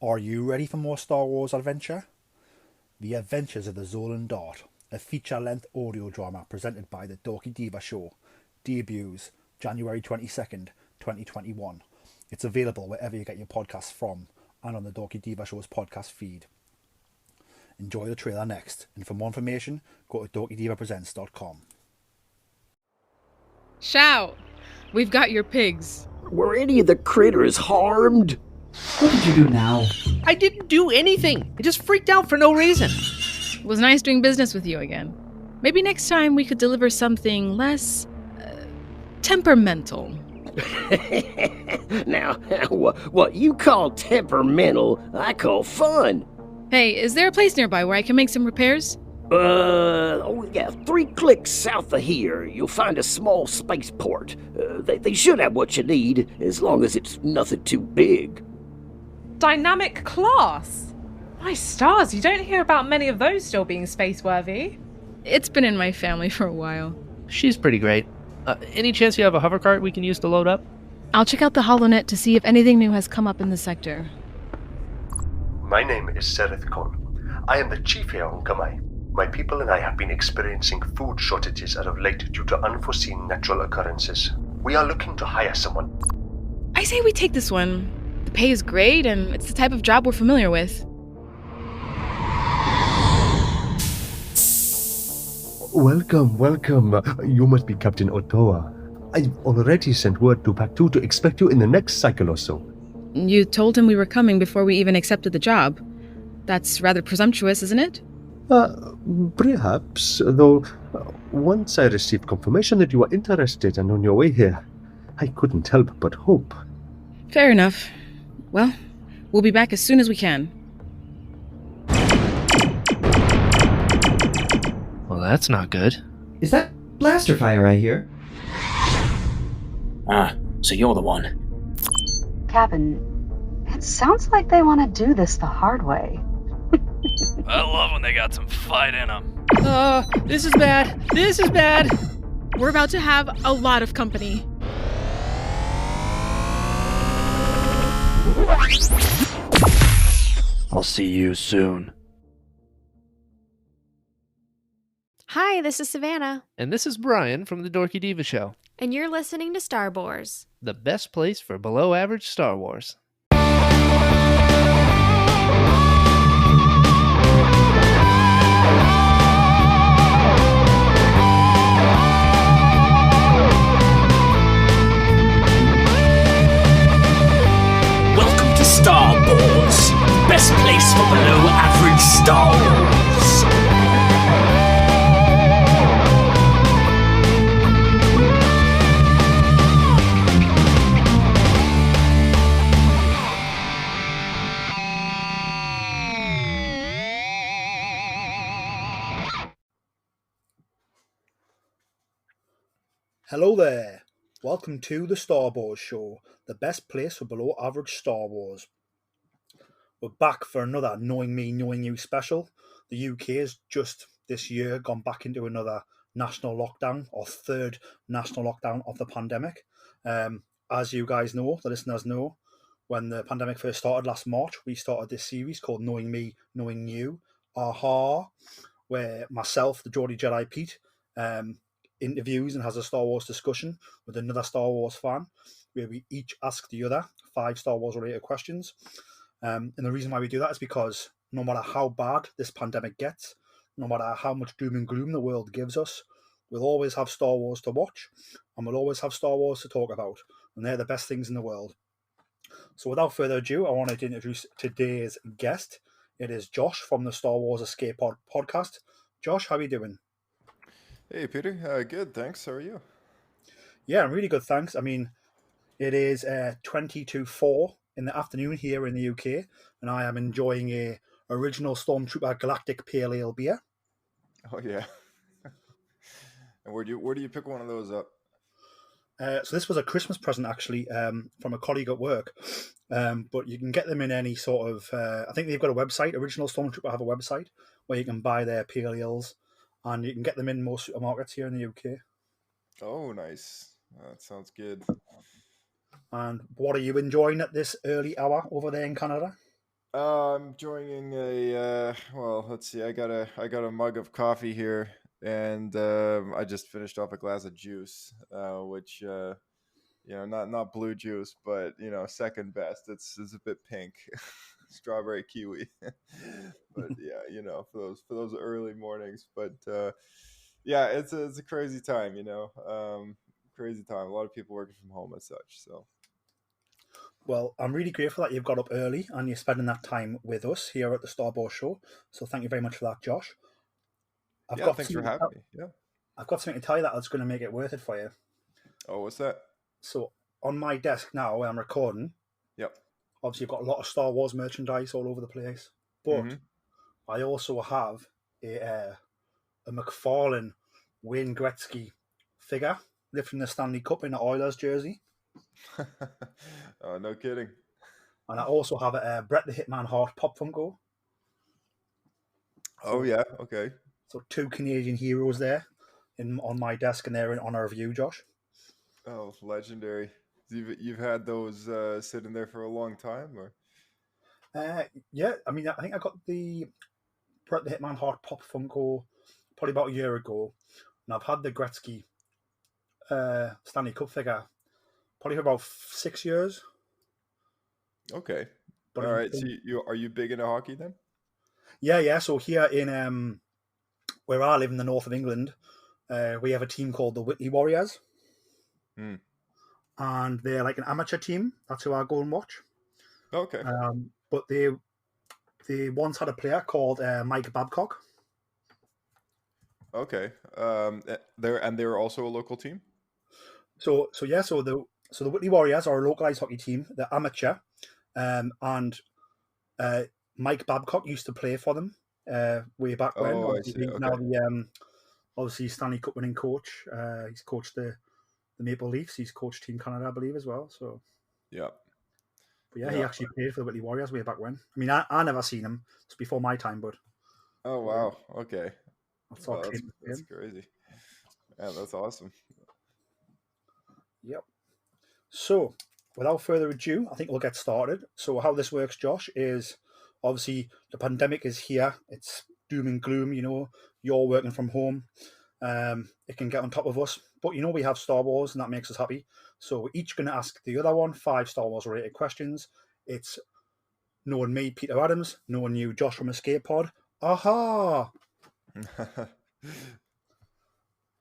Are you ready for more Star Wars adventure? The Adventures of the Zolan Dart, a feature-length audio drama presented by the Dorky Diva Show, debuts January 22nd, 2021. It's available wherever you get your podcasts from and on the Dorky Diva Show's podcast feed. Enjoy the trailer next, and for more information, go to dorkydivapresents.com. Shout! We've got your pigs. Were any of the critters harmed? What did you do now? I didn't do anything. I just freaked out for no reason. It was nice doing business with you again. Maybe next time we could deliver something less temperamental. Now, what you call temperamental, I call fun. Hey, is there a place nearby where I can make some repairs? 3 clicks south of here, you'll find a small spaceport. They should have what you need, as long as it's nothing too big. Dynamic class? My stars, you don't hear about many of those still being space-worthy. It's been in my family for a while. She's pretty great. Any chance you have a hover cart we can use to load up? I'll check out the HoloNet to see if anything new has come up in the sector. My name is Sereth Khan. I am the chief here on Kamai. My people and I have been experiencing food shortages as of late due to unforeseen natural occurrences. We are looking to hire someone. I say we take this one. The pay is great, and it's the type of job we're familiar with. Welcome. You must be Captain Otoa. I've already sent word to Pack 2 to expect you in the next cycle or so. You told him we were coming before we even accepted the job. That's rather presumptuous, isn't it? Perhaps, though once I received confirmation that you were interested and on your way here, I couldn't help but hope. Fair enough. Well, we'll be back as soon as we can. Well, that's not good. Is that blaster fire I hear? So you're the one. Captain, it sounds like they want to do this the hard way. I love when they got some fight in them. This is bad. This is bad. We're about to have a lot of company. I'll see you soon. Hi, this is Savannah. And this is Brian from the Dorky Diva Show. And you're listening to Star Wars. The best place for below-average Star Wars. Welcome to Star Wars, best place for below average Star Wars. Hello there. Welcome to the Star Wars Show, the best place for below average Star Wars. We're back for another Knowing Me, Knowing You special. The UK has just this year gone back into another national lockdown, or third national lockdown of the pandemic. As you guys know, the listeners know, when the pandemic first started last March, we started this series called Knowing Me, Knowing You, ahahhhhh, where myself, the Geordie Jedi Pete, interviews and has a Star Wars discussion with another Star Wars fan, where we each ask the other 5 Star Wars related questions. And the reason why we do that is because no matter how bad this pandemic gets, no matter how much doom and gloom the world gives us, we'll always have Star Wars to watch, and we'll always have Star Wars to talk about, and they're the best things in the world. So without further ado, I wanted to introduce today's guest. It is Josh from the Star Wars Escape Pod podcast. Josh, how are you doing? Hey, Peter. Good, thanks. How are you? Yeah, I'm really good, thanks. I mean, it is 20 to 4 in the afternoon here in the UK, and I am enjoying a original Stormtrooper Galactic Pale Ale beer. Oh, yeah. And where do you pick one of those up? So this was a Christmas present, actually, from a colleague at work. But you can get them in any sort of... I think they've got a website. Original Stormtrooper have a website where you can buy their pale ales, and you can get them in most supermarkets here in the UK. Oh, nice. That sounds good. And what are you enjoying at this early hour over there in Canada? I'm joining well, let's see. I got a mug of coffee here, and I just finished off a glass of juice, which not blue juice, but second best. It's a bit pink, strawberry kiwi. But yeah, for those early mornings. But yeah, it's a crazy time. Crazy time. A lot of people working from home and such. So Well, I'm really grateful that you've got up early and you're spending that time with us here at the Starboard Show. So thank you very much for that, Josh. yeah, thanks for having me. Yeah. I've got something to tell you that's going to make it worth it for you. Oh, what's that? So on my desk now, where I'm recording, Yep. obviously you've got a lot of Star Wars merchandise all over the place, but I also have a McFarlane Wayne Gretzky figure lifting the Stanley Cup in the Oilers jersey. Oh, no kidding. And I also have a Brett the Hitman Hart Pop Funko. Oh yeah, okay. So 2 Canadian heroes there on my desk, and they're in honor of you, Josh. Oh, legendary. You've had those sitting there for a long time, or? Yeah, I mean, I think I got the Brett the Hitman Hart Pop Funko probably about a year ago, and I've had the Gretzky Stanley Cup figure probably for about 6 years. Okay. But all right. So you are you big into hockey then? Yeah. So here in where I live in the north of England, we have a team called the Whitley Warriors, and they're like an amateur team. That's who I go and watch. Okay. But they once had a player called Mike Babcock. Okay. They're also a local team. So the Whitley Warriors are a localized hockey team. They're amateur, and Mike Babcock used to play for them way back when. Oh, I see. He's Okay. now the obviously Stanley Cup winning coach. He's coached the Maple Leafs. He's coached Team Canada, I believe, as well. So yeah. But yeah, he actually played for the Whitley Warriors way back when. I mean, I never seen him. It's before my time, but oh wow, okay, that's crazy. Yeah, that's awesome. Yep. So, without further ado, I think we'll get started. So, how this works, Josh, is obviously the pandemic is here. It's doom and gloom. You're working from home. It can get on top of us, but we have Star Wars, and that makes us happy. So, we're each going to ask the other one 5 Star Wars related questions. It's knowing me, Peter Adams, knowing you, Josh from Escape Pod. Aha!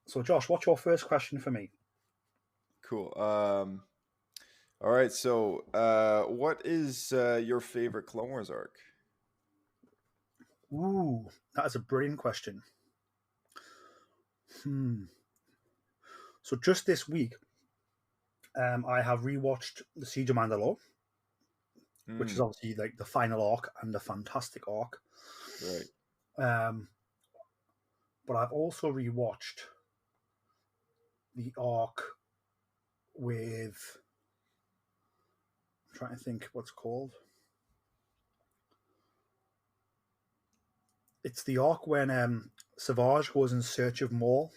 So, Josh, what's your first question for me? Cool. All right. So, what is your favorite Clone Wars arc? Ooh, that is a brilliant question. So just this week, I have rewatched The Siege of Mandalore, which is obviously like the final arc and the fantastic arc. Right. But I've also rewatched the arc with. I'm trying to think what's called. It's the arc when Savage goes in search of Maul.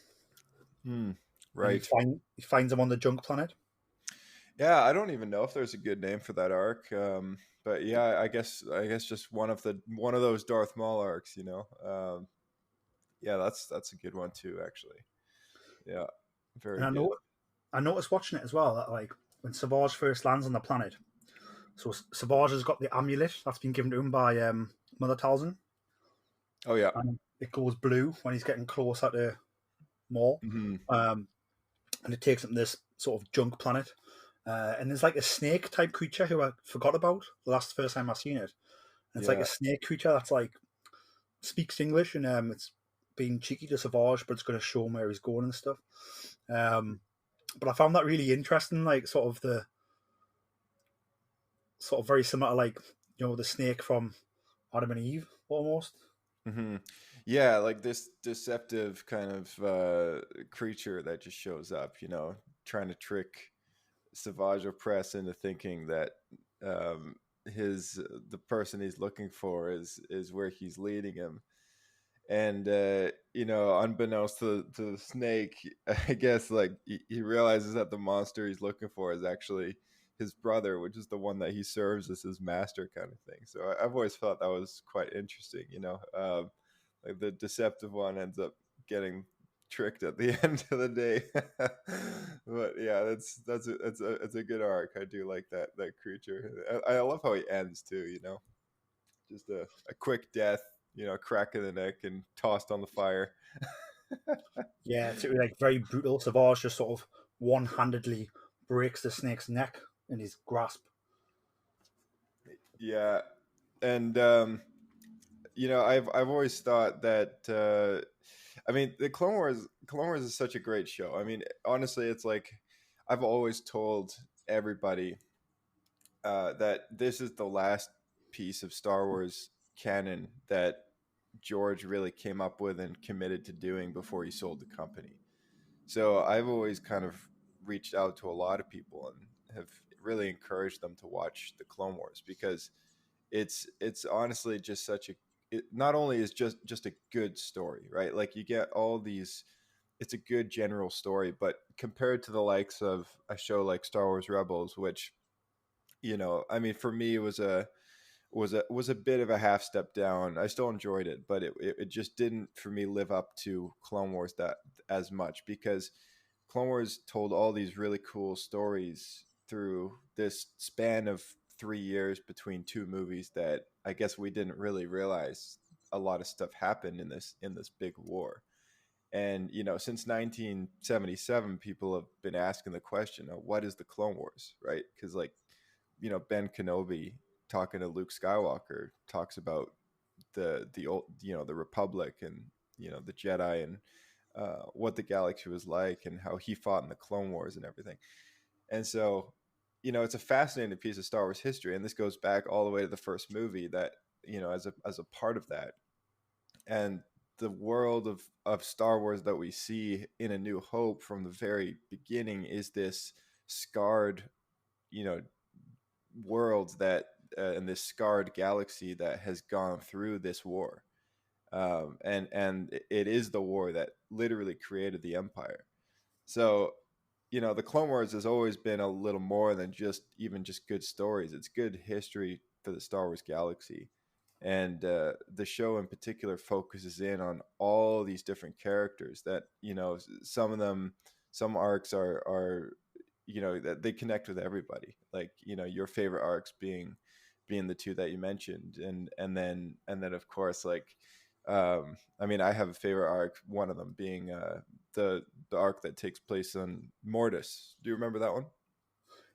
Right. He finds him on the junk planet. Yeah, I don't even know if there's a good name for that arc. But yeah, I guess just one of those Darth Maul arcs. Yeah, that's a good one too, actually. Yeah, very good. I noticed watching it as well that like when Savage first lands on the planet, so Savage has got the amulet that's been given to him by Mother Talzin. Oh yeah, and it goes blue when he's getting closer to Maul, and it takes him to this sort of junk planet. And there's like a snake type creature who I forgot about the first time I seen it. And it's like a snake creature that's like speaks English, and it's being cheeky to Savage, but it's going to show him where he's going and stuff. But I found that really interesting, like sort of very similar to like the snake from Adam and Eve almost. Yeah, like this deceptive kind of creature that just shows up, trying to trick Savage Opress into thinking that the person he's looking for is where he's leading him. And unbeknownst to the snake, I guess like he realizes that the monster he's looking for is actually his brother, which is the one that he serves as his master, kind of thing. So I've always thought that was quite interesting. Like the deceptive one ends up getting tricked at the end of the day. But yeah, that's a good arc. I do like that creature. I love how he ends too. Just a quick death. Crack in the neck and tossed on the fire. Yeah, it's like very brutal. Savage just sort of one-handedly breaks the snake's neck in his grasp. Yeah, and I've always thought that. I mean, the Clone Wars is such a great show. I mean, honestly, it's like I've always told everybody that this is the last piece of Star Wars canon that George really came up with and committed to doing before he sold the company. So I've always kind of reached out to a lot of people and have really encouraged them to watch the Clone Wars, because it's honestly just such a it not only is just a good story, right? Like you get all these, it's a good general story, but compared to the likes of a show like Star Wars Rebels, which I mean, for me, it was a bit of a half step down. I still enjoyed it, but it just didn't for me live up to Clone Wars that as much, because Clone Wars told all these really cool stories through this span of 3 years between two movies that I guess we didn't really realize a lot of stuff happened in this big war. And since 1977, people have been asking the question of what is the Clone Wars, right? Because like Ben Kenobi talking to Luke Skywalker talks about the old the Republic and the Jedi and what the galaxy was like and how he fought in the Clone Wars and everything. And so it's a fascinating piece of Star Wars history, and this goes back all the way to the first movie that as a part of that. And the world of Star Wars that we see in A New Hope from the very beginning is this scarred world that in this scarred galaxy that has gone through this war, and it is the war that literally created the Empire. So the Clone Wars has always been a little more than just good stories. It's good history for the Star Wars galaxy, and the show in particular focuses in on all these different characters that some arcs are that they connect with everybody, like your favorite arcs being the two that you mentioned, and then of course, like I mean, I have a favorite arc, one of them being the arc that takes place on Mortis. Do you remember that one?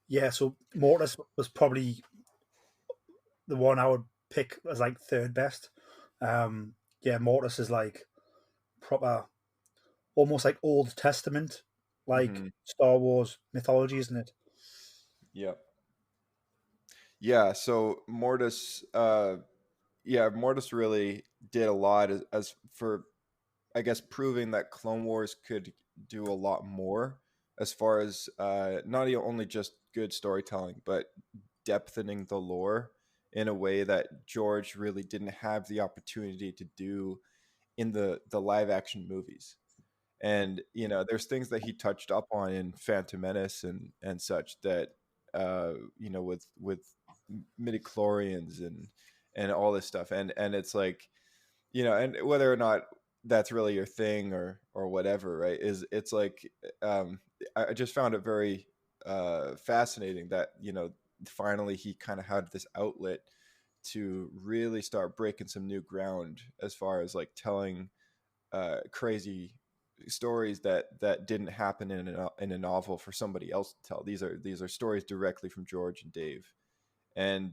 Yeah, so Mortis was probably the one I would pick as like third best. Yeah, Mortis is like proper, almost like Old Testament, like Star Wars mythology, isn't it? Yeah. Yeah, so Mortis Mortis really did a lot as for, I guess, proving that Clone Wars could do a lot more as far as not only just good storytelling, but depthening the lore in a way that George really didn't have the opportunity to do in the live action movies. And there's things that he touched up on in Phantom Menace and such that with midichlorians and all this stuff, and it's like and whether or not that's really your thing or whatever, right, is it's like I just found it very fascinating that finally he kind of had this outlet to really start breaking some new ground as far as like telling crazy stories that didn't happen in a novel for somebody else to tell. These are stories directly from George and Dave, and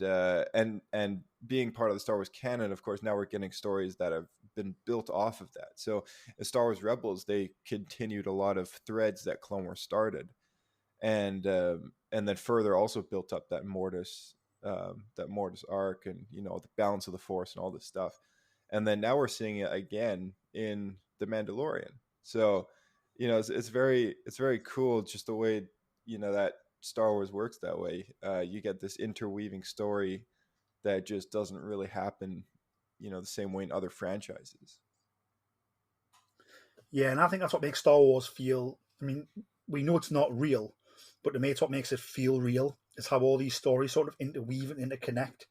being part of the Star Wars canon, of course, now we're getting stories that have been built off of that. So in Star Wars Rebels, they continued a lot of threads that Clone Wars started, and then further also built up that Mortis arc, and the balance of the Force and all this stuff. And then now we're seeing it again in The Mandalorian. So it's very cool, just the way that Star Wars works that way. You get this interweaving story that just doesn't really happen the same way in other franchises. Yeah, and I think that's what makes Star Wars feel. I mean, we know it's not real, but to me, it's what makes it feel real. is how all these stories sort of interweave and interconnect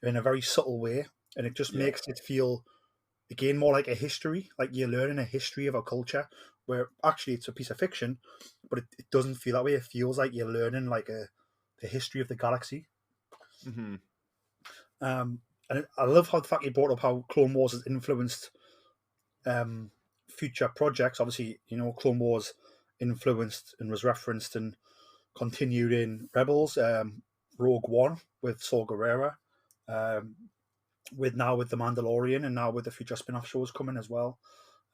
in a very subtle way, and it just Yeah. makes it feel again more like a history, like you're learning a history of a culture, where actually it's a piece of fiction, but it doesn't feel that way. It feels like you're learning like the history of the galaxy. Mm-hmm. And I love how the fact you brought up how Clone Wars has influenced future projects. Obviously, Clone Wars influenced and was referenced and continued in Rebels, Rogue One with Saw Gerrera, um, with the Mandalorian, and now with the future spin-off shows coming as well.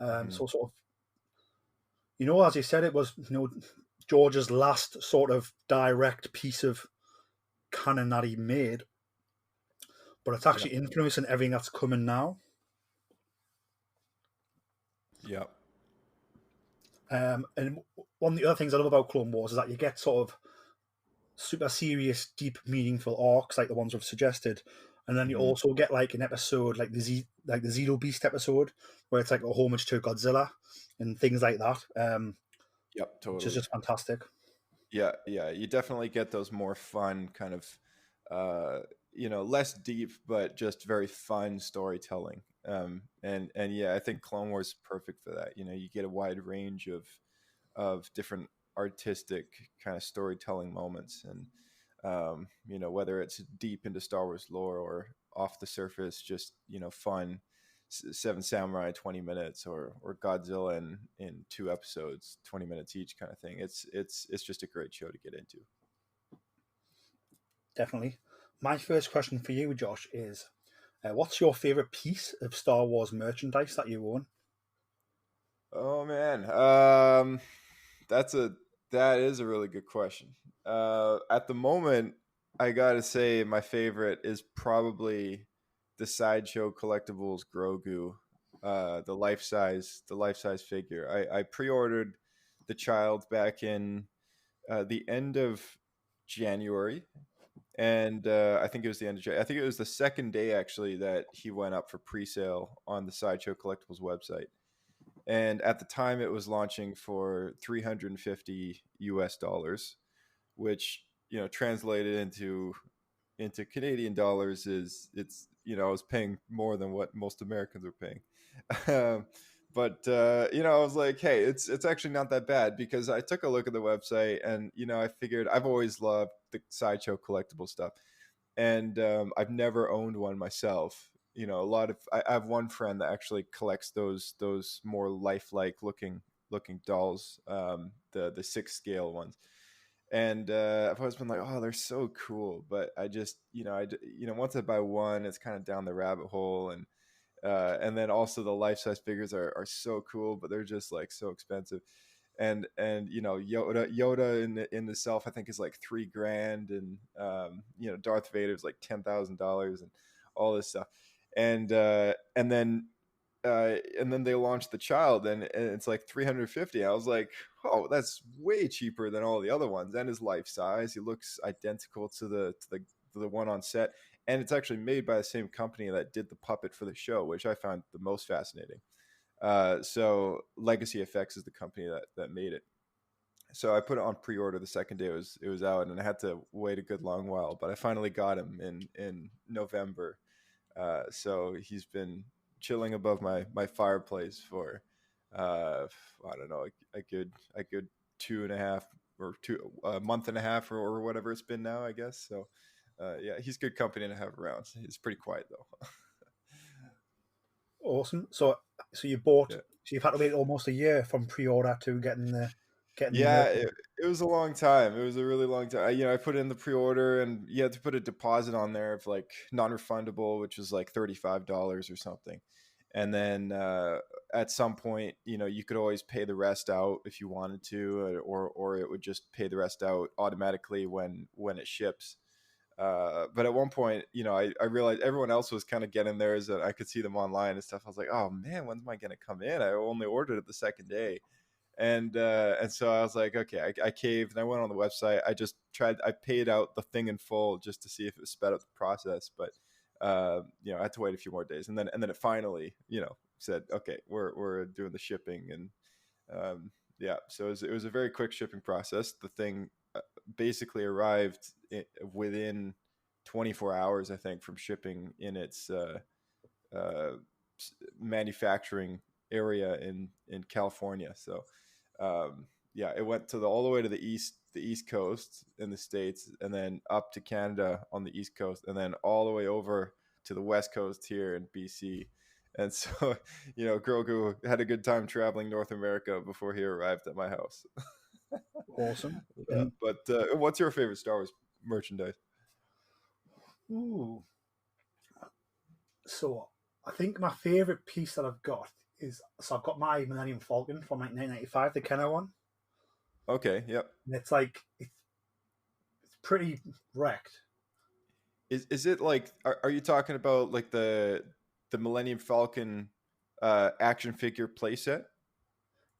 So sort of, as you said, it was George's last sort of direct piece of canon that he made, but it's actually influencing everything that's coming now. Yeah. And one of the other things I love about Clone Wars is that you get sort of super serious, deep, meaningful arcs like the ones we've suggested, and then you also get like an episode like the Zero Beast episode where it's like a homage to Godzilla and things like that. Yep, totally. Which is just fantastic. Yeah, you definitely get those more fun kind of, less deep but just very fun storytelling. And yeah, I think Clone Wars is perfect for that. You get a wide range of different artistic kind of storytelling moments, and whether it's deep into Star Wars lore or off the surface, just fun. Seven Samurai 20 minutes, or Godzilla in 2 episodes 20 minutes each, kind of thing. It's just a great show to get into. Definitely. My first question for you, Josh, is what's your favorite piece of Star Wars merchandise that you own? Oh man, that is a really good question. At the moment, I gotta say my favorite is probably the Sideshow Collectibles Grogu, the life size figure. I pre-ordered the child back in the end of January, and I think it was the end of January. I think it was the second day actually that he went up for pre-sale on the Sideshow Collectibles website. And at the time, it was launching for $350 US, which translated into Canadian dollars it's I was paying more than what most Americans are paying. But I was like, hey, it's actually not that bad, because I took a look at the website, and I figured I've always loved the Sideshow collectible stuff, and I've never owned one myself. I have one friend that actually collects those more lifelike looking dolls, the 6 scale ones, and I've always been like, oh, they're so cool, but I just once I buy one, it's kind of down the rabbit hole, and then also the life size figures are so cool, but they're just like so expensive. And Yoda in the self, I think, is like $3,000, and Darth Vader is like $10,000, and all this stuff. And then they launched the child, and it's like 350. I was like, oh, that's way cheaper than all the other ones, and his life size. He looks identical to the one on set, and it's actually made by the same company that did the puppet for the show, which I found the most fascinating. So Legacy Effects is the company that made it. So I put it on pre-order the second day it was out, and I had to wait a good long while, but I finally got him in November. So he's been chilling above my fireplace for I don't know, a good 2.5 or a month and a half, or whatever it's been now, I guess. So yeah, he's good company to have around. He's pretty quiet though. Awesome. So you bought. Yeah. So you've had to wait almost a year from pre-order to getting the. Yeah, it was a long time. It was a really long time. I put in the pre-order, and you had to put a deposit on there of like non-refundable, which was like $35 or something. And then at some point, you could always pay the rest out if you wanted to, or it would just pay the rest out automatically when it ships. But at one point, I realized everyone else was kind of getting theirs, and I could see them online and stuff. I was like, oh man, when's mine gonna come in? I only ordered it the second day. And so I was like, okay, I caved, and I went on the website. I paid out the thing in full just to see if it was sped up the process. But I had to wait a few more days, and then it finally, said, okay, we're doing the shipping, and yeah, so it was a very quick shipping process. The thing basically arrived within 24 hours, I think, from shipping in its uh, manufacturing area in California. So yeah, it went to all the way to the east coast in the States, and then up to Canada on the east coast, and then all the way over to the west coast here in BC. And so, Grogu had a good time traveling North America before he arrived at my house. Awesome. But what's your favorite Star Wars merchandise? Ooh. So I think my favorite piece that I've got is, I've got my Millennium Falcon from like 1995, the Kenner one. Okay, yep. And it's like it's pretty wrecked. Is it like, are you talking about like the Millennium Falcon action figure playset?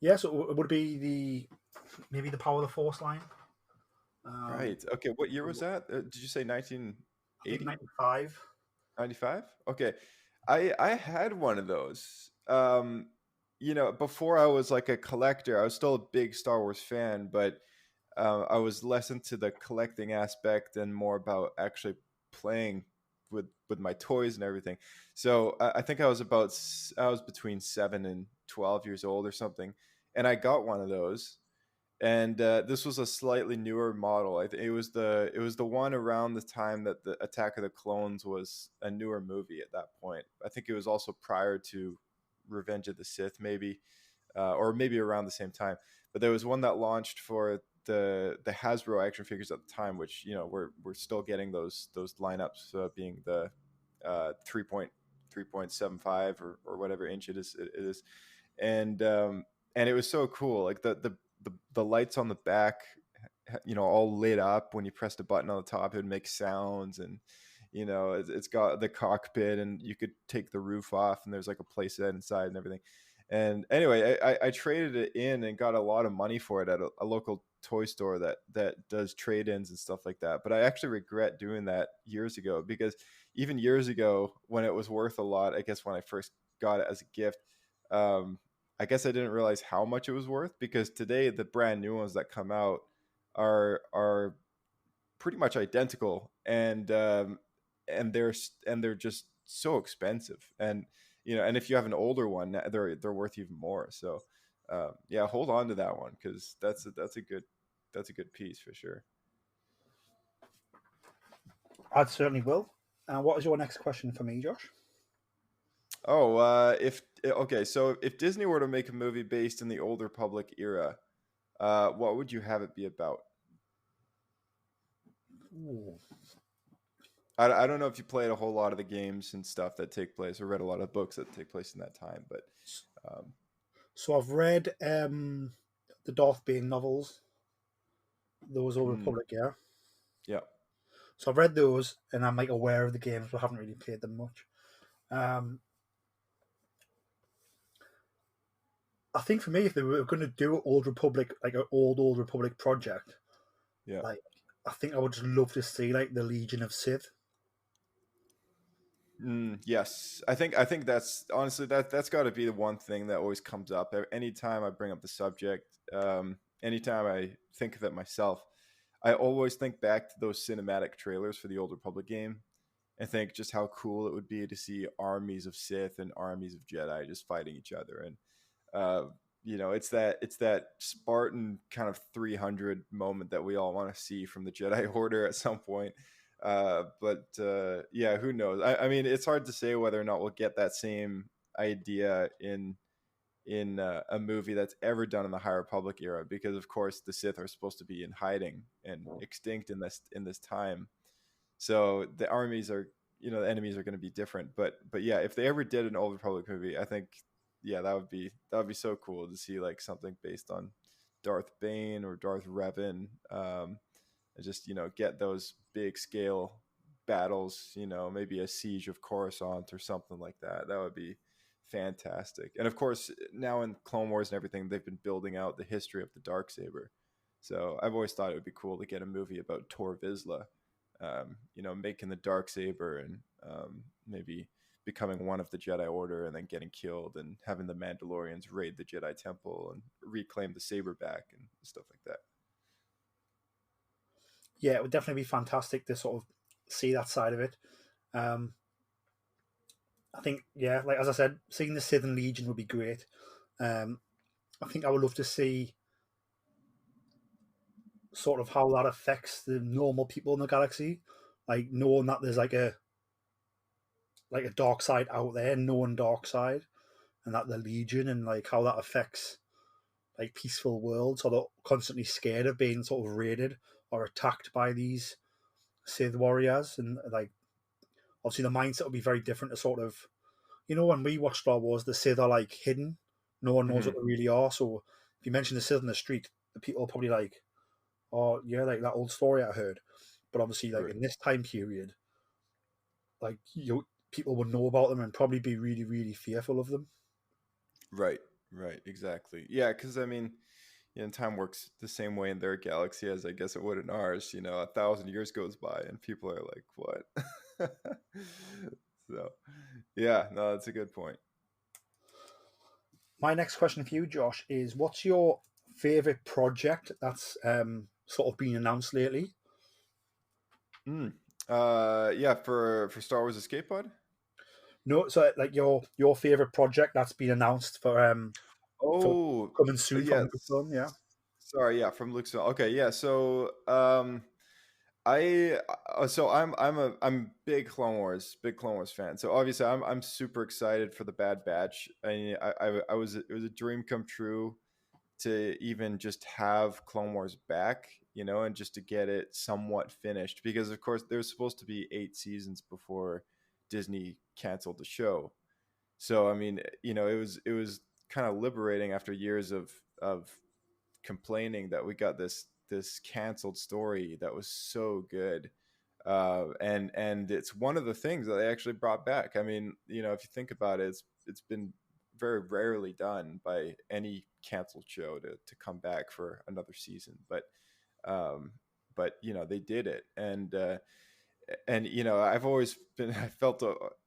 Yeah, so it would be maybe the Power of the Force line. Right. Okay. What year was that? Did you say 1980? 95. 95? Okay. I had one of those. Before I was like a collector, I was still a big Star Wars fan, but I was less into the collecting aspect and more about actually playing with my toys and everything. So I think I was between 7 and 12 years old or something, and I got one of those. And this was a slightly newer model. I think it was the one around the time that the Attack of the Clones was a newer movie at that point. I think it was also prior to Revenge of the Sith, maybe, or maybe around the same time. But there was one that launched for the Hasbro action figures at the time, which we're still getting those lineups, being the 3.75 or whatever inch it is, and it was so cool. Like the lights on the back, all lit up. When you pressed a button on the top, it would make sounds, and it's got the cockpit, and you could take the roof off, and there's like a playset inside and everything. And anyway, I traded it in and got a lot of money for it at a local toy store that does trade-ins and stuff like that. But I actually regret doing that years ago, because even years ago, when it was worth a lot, I guess when I first got it as a gift, I guess I didn't realize how much it was worth, because today the brand new ones that come out are pretty much identical, and they're just so expensive. And and if you have an older one, they're worth even more. So yeah, hold on to that one, because that's a good piece for sure. I certainly will. And what is your next question for me, Josh? Oh, so if Disney were to make a movie based in the Old Republic era, what would you have it be about? Ooh. I don't know if you played a whole lot of the games and stuff that take place, or read a lot of books that take place in that time, but so I've read the Darth Bane novels, those Old Republic, yeah. Yeah. So I've read those, and I'm like aware of the games, but haven't really played them much. I think for me, if they were going to do Old Republic, like an Old Republic project, yeah, like I think I would just love to see like the Legion of Sith. Yes, I think that's honestly that's got to be the one thing that always comes up anytime I bring up the subject. Anytime I think of it myself, I always think back to those cinematic trailers for the Old Republic game, and think just how cool it would be to see armies of Sith and armies of Jedi just fighting each other. And it's that Spartan kind of 300 moment that we all want to see from the Jedi Order at some point. But yeah, who knows? I mean, it's hard to say whether or not we'll get that same idea in a movie that's ever done in the High Republic era, because of course the Sith are supposed to be in hiding and extinct in this time. So the armies are, the enemies are going to be different. But yeah, if they ever did an Old Republic movie, I think, yeah, that would be so cool to see like something based on Darth Bane or Darth Revan. And just get those big scale battles, maybe a siege of Coruscant or something like that. That would be fantastic. And of course, now in Clone Wars and everything, they've been building out the history of the Darksaber. So I've always thought it would be cool to get a movie about Tor Vizsla, making the Darksaber, and maybe becoming one of the Jedi Order and then getting killed, and having the Mandalorians raid the Jedi Temple and reclaim the saber back and stuff like that. yeah, it would definitely be fantastic to sort of see that side of it. Um, I think, yeah, like as I said, seeing the Sith and Legion would be great. Um, I think I would love to see sort of how that affects the normal people in the galaxy, like knowing that there's like a dark side out there, known dark side, and that the Legion, and like how that affects like peaceful worlds, or they're constantly scared of being sort of raided or attacked by these Sith warriors, and like obviously the mindset will be very different to sort of, when we watch Star Wars, the Sith are like hidden, no one knows Hmm. what they really are. So if you mention the Sith in the street, the people are probably like, "Oh yeah, like that old story I heard." But obviously, like Right. in this time period, like people would know about them and probably be really, really fearful of them. Right. Right. Exactly. Yeah. Because I mean, time works the same way in their galaxy as I guess it would in ours. 1,000 years goes by and people are like, "What?" So, yeah. No, that's a good point. My next question for you, Josh, is what's your favorite project that's sort of been announced lately? Mm. Yeah. For Star Wars Escape Pod. No, so like your favorite project that's been announced for Oh, coming soon from yeah. Lucasfilm, yeah. Sorry, yeah, from Luke's. Okay, yeah. So, I'm big Clone Wars fan. So obviously, I'm super excited for the Bad Batch. I was it was a dream come true to even just have Clone Wars back, and just to get it somewhat finished because of course there was supposed to be 8 seasons before Disney canceled the show. So I mean, it was kind of liberating after years of complaining that we got this canceled story that was so good. And it's one of the things that they actually brought back. I mean, if you think about it, it's been very rarely done by any canceled show to come back for another season. Um, but they did it, and I've always been I felt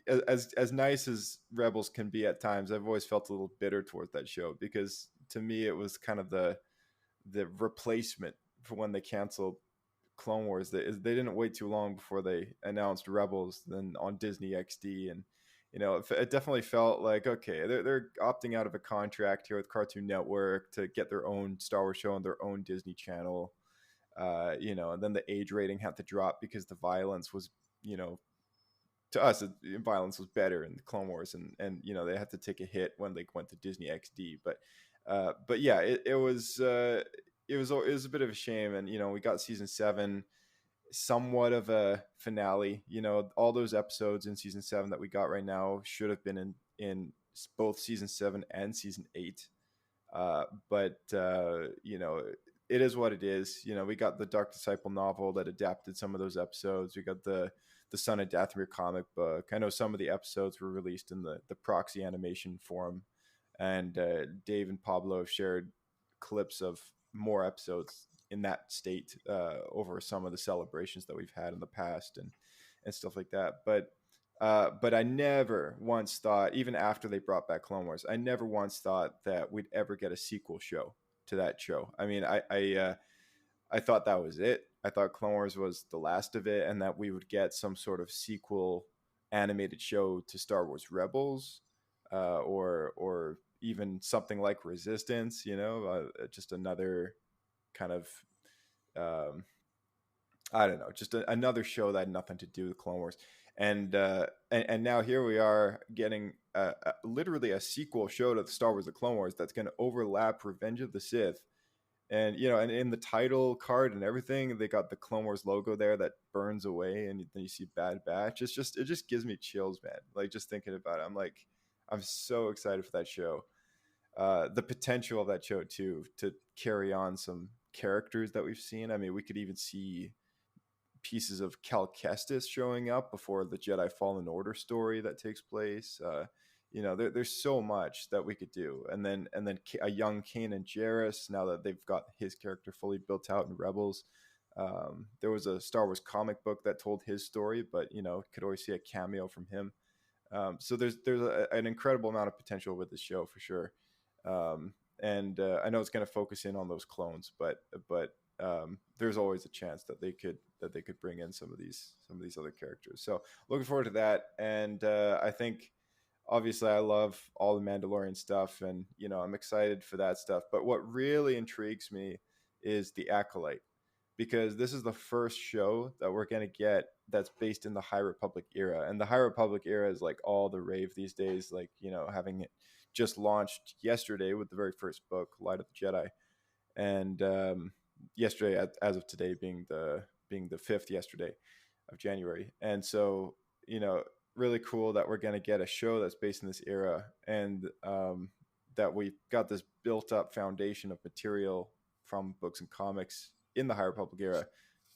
as nice as Rebels can be at times. I've always felt a little bitter towards that show because to me it was kind of the replacement for when they canceled Clone Wars. They didn't wait too long before they announced Rebels then on Disney XD, and it definitely felt like, okay, they're opting out of a contract here with Cartoon Network to get their own Star Wars show on their own Disney Channel. And then the age rating had to drop because the violence was, to us, violence was better in the Clone Wars, and they had to take a hit when they went to Disney XD. But yeah, it was a bit of a shame, and we got season 7, somewhat of a finale. All those episodes in season 7 that we got right now should have been in both season 7 and season 8. But it is what it is. We got the Dark Disciple novel that adapted some of those episodes. We got the Son of Dathomir comic book. I know some of the episodes were released in the proxy animation form, and Dave and Pablo have shared clips of more episodes in that state over some of the celebrations that we've had in the past and stuff like that. But I never once thought, even after they brought back Clone Wars, I never once thought that we'd ever get a sequel show to that show. I mean, I thought that was it. I thought Clone Wars was the last of it, and that we would get some sort of sequel animated show to Star Wars Rebels, or even something like Resistance. Just another kind of I don't know, just another show that had nothing to do with Clone Wars. And now here we are getting literally a sequel show to the Star Wars: The Clone Wars that's going to overlap Revenge of the Sith. And and in the title card and everything, they got the Clone Wars logo there that burns away, and then you see Bad Batch. It just gives me chills, man. Like just thinking about it, I'm so excited for that show. The potential of that show too to carry on some characters that we've seen. I mean, we could even see pieces of Cal Kestis showing up before the Jedi Fallen Order story that takes place. There's so much that we could do, and then a young Kanan Jarrus, now that they've got his character fully built out in Rebels. There was a Star Wars comic book that told his story, but could always see a cameo from him. So there's an incredible amount of potential with this show for sure. And I know it's going to focus in on those clones, but there's always a chance that they could bring in some of these other characters. So looking forward to that. And I think obviously I love all the Mandalorian stuff, and I'm excited for that stuff. But what really intrigues me is the Acolyte, because this is the first show that we're going to get that's based in the High Republic era. And the High Republic era is like all the rave these days, like, having it just launched yesterday with the very first book, Light of the Jedi. And yesterday, as of today, being the 5th yesterday of January. And so, really cool that we're going to get a show that's based in this era, and that we've got this built up foundation of material from books and comics in the High Republic era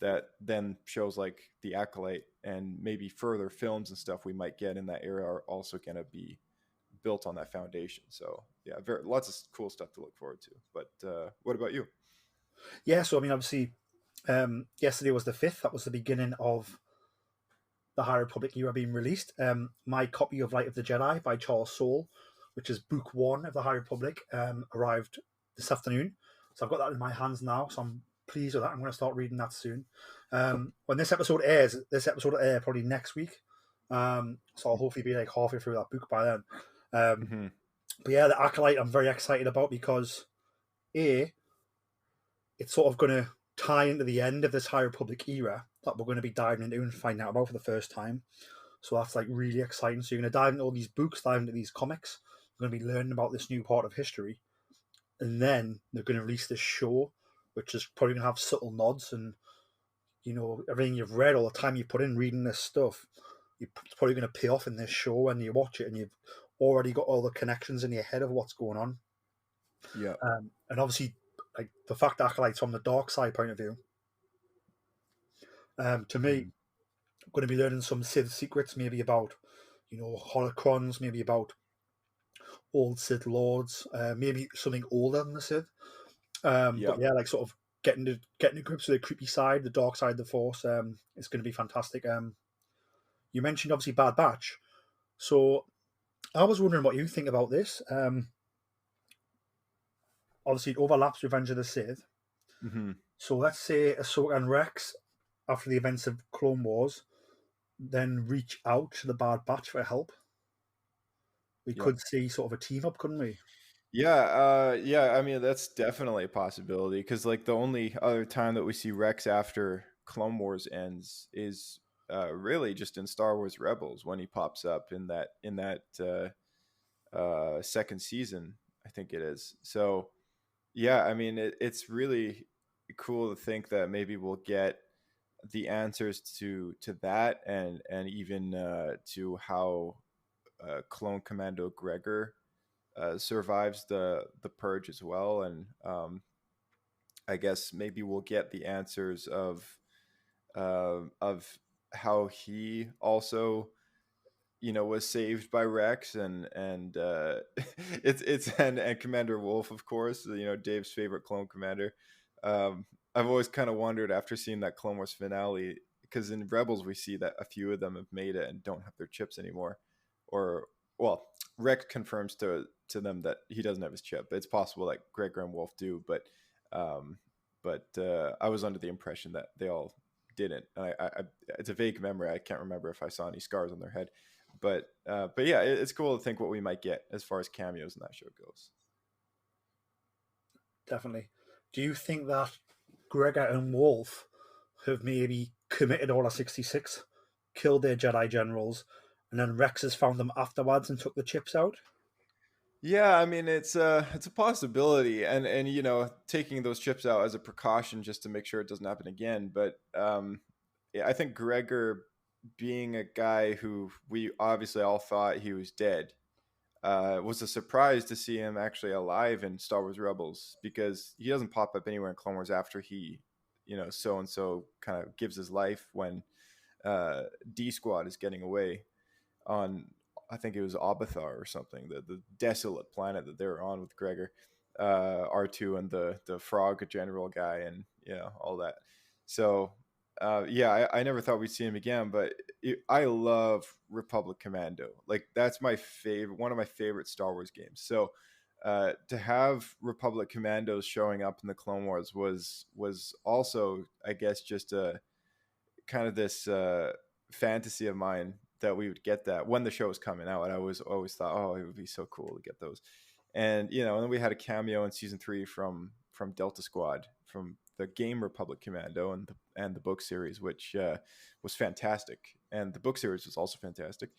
that then shows like the Acolyte and maybe further films and stuff we might get in that era are also going to be built on that foundation. So yeah, lots of cool stuff to look forward to. But what about you? Yeah, so I mean, obviously, yesterday was the 5th. That was the beginning of the High Republic era being released. My copy of Light of the Jedi by Charles Soule, which is book 1 of the High Republic, arrived this afternoon. So I've got that in my hands now, so I'm pleased with that. I'm going to start reading that soon. When this episode airs, will air probably next week. So I'll hopefully be like halfway through that book by then. But yeah, the Acolyte I'm very excited about, because it's sort of going to tie into the end of this High Republic era that we're going to be diving into and finding out about for the first time. So that's like really exciting. So you're going to dive into all these books, dive into these comics. You're going to be learning about this new part of history. And then they're going to release this show, which is probably going to have subtle nods and, everything you've read, all the time you put in reading this stuff, you're probably going to pay off in this show when you watch it, and you've already got all the connections in your head of what's going on. Yeah. And obviously, like the fact that Acolyte's from the dark side point of view, to me, I'm going to be learning some Sith secrets, maybe about, holocrons, maybe about old Sith lords, maybe something older than the Sith. But yeah, like sort of getting to grips with the creepy side, the dark side of the Force. It's going to be fantastic. You mentioned obviously Bad Batch, so I was wondering what you think about this. Obviously, it overlaps Revenge of the Sith. Mm-hmm. So let's say Ahsoka and Rex, after the events of Clone Wars, then reach out to the Bad Batch for help. We could see sort of a team up, couldn't we? Yeah. I mean, that's definitely a possibility, because like the only other time that we see Rex after Clone Wars ends is really just in Star Wars Rebels, when he pops up in that second season, I think it is. So yeah, I mean, it's really cool to think that maybe we'll get the answers to that, and even to how Clone Commando Gregor survives the purge as well. And I guess maybe we'll get the answers of how he also was saved by Rex, and it's and Commander Wolf, of course, Dave's favorite clone commander. I've always kind of wondered, after seeing that Clone Wars finale, because in Rebels we see that a few of them have made it and don't have their chips anymore, or well, Rex confirms to them that he doesn't have his chip. It's possible that Gregor and Wolf do, but I was under the impression that they all didn't. And I it's a vague memory. I can't remember if I saw any scars on their head. But yeah, it's cool to think what we might get as far as cameos in that show goes. Definitely. Do you think that Gregor and Wolf have maybe committed Order 66, killed their Jedi generals, and then Rex has found them afterwards and took the chips out? Yeah, I mean, it's a possibility, and taking those chips out as a precaution just to make sure it doesn't happen again. But yeah, I think Gregor, being a guy who we obviously all thought he was dead, was a surprise to see him actually alive in Star Wars Rebels, because he doesn't pop up anywhere in Clone Wars after he, so and so kind of gives his life when D Squad is getting away on, I think it was Abathar or something, the desolate planet that they were on with Gregor, R2 and the frog general guy, and all that. So yeah, I never thought we'd see him again, but I love Republic Commando. Like, that's my favorite, one of my favorite Star Wars games. So to have Republic Commandos showing up in the Clone Wars was also, I guess, just a kind of this fantasy of mine that we would get that when the show was coming out. And I always thought, oh, it would be so cool to get those. And and then we had a cameo in season 3 from Delta Squad, from the game Republic Commando and the book series, which was fantastic. And the book series was also fantastic.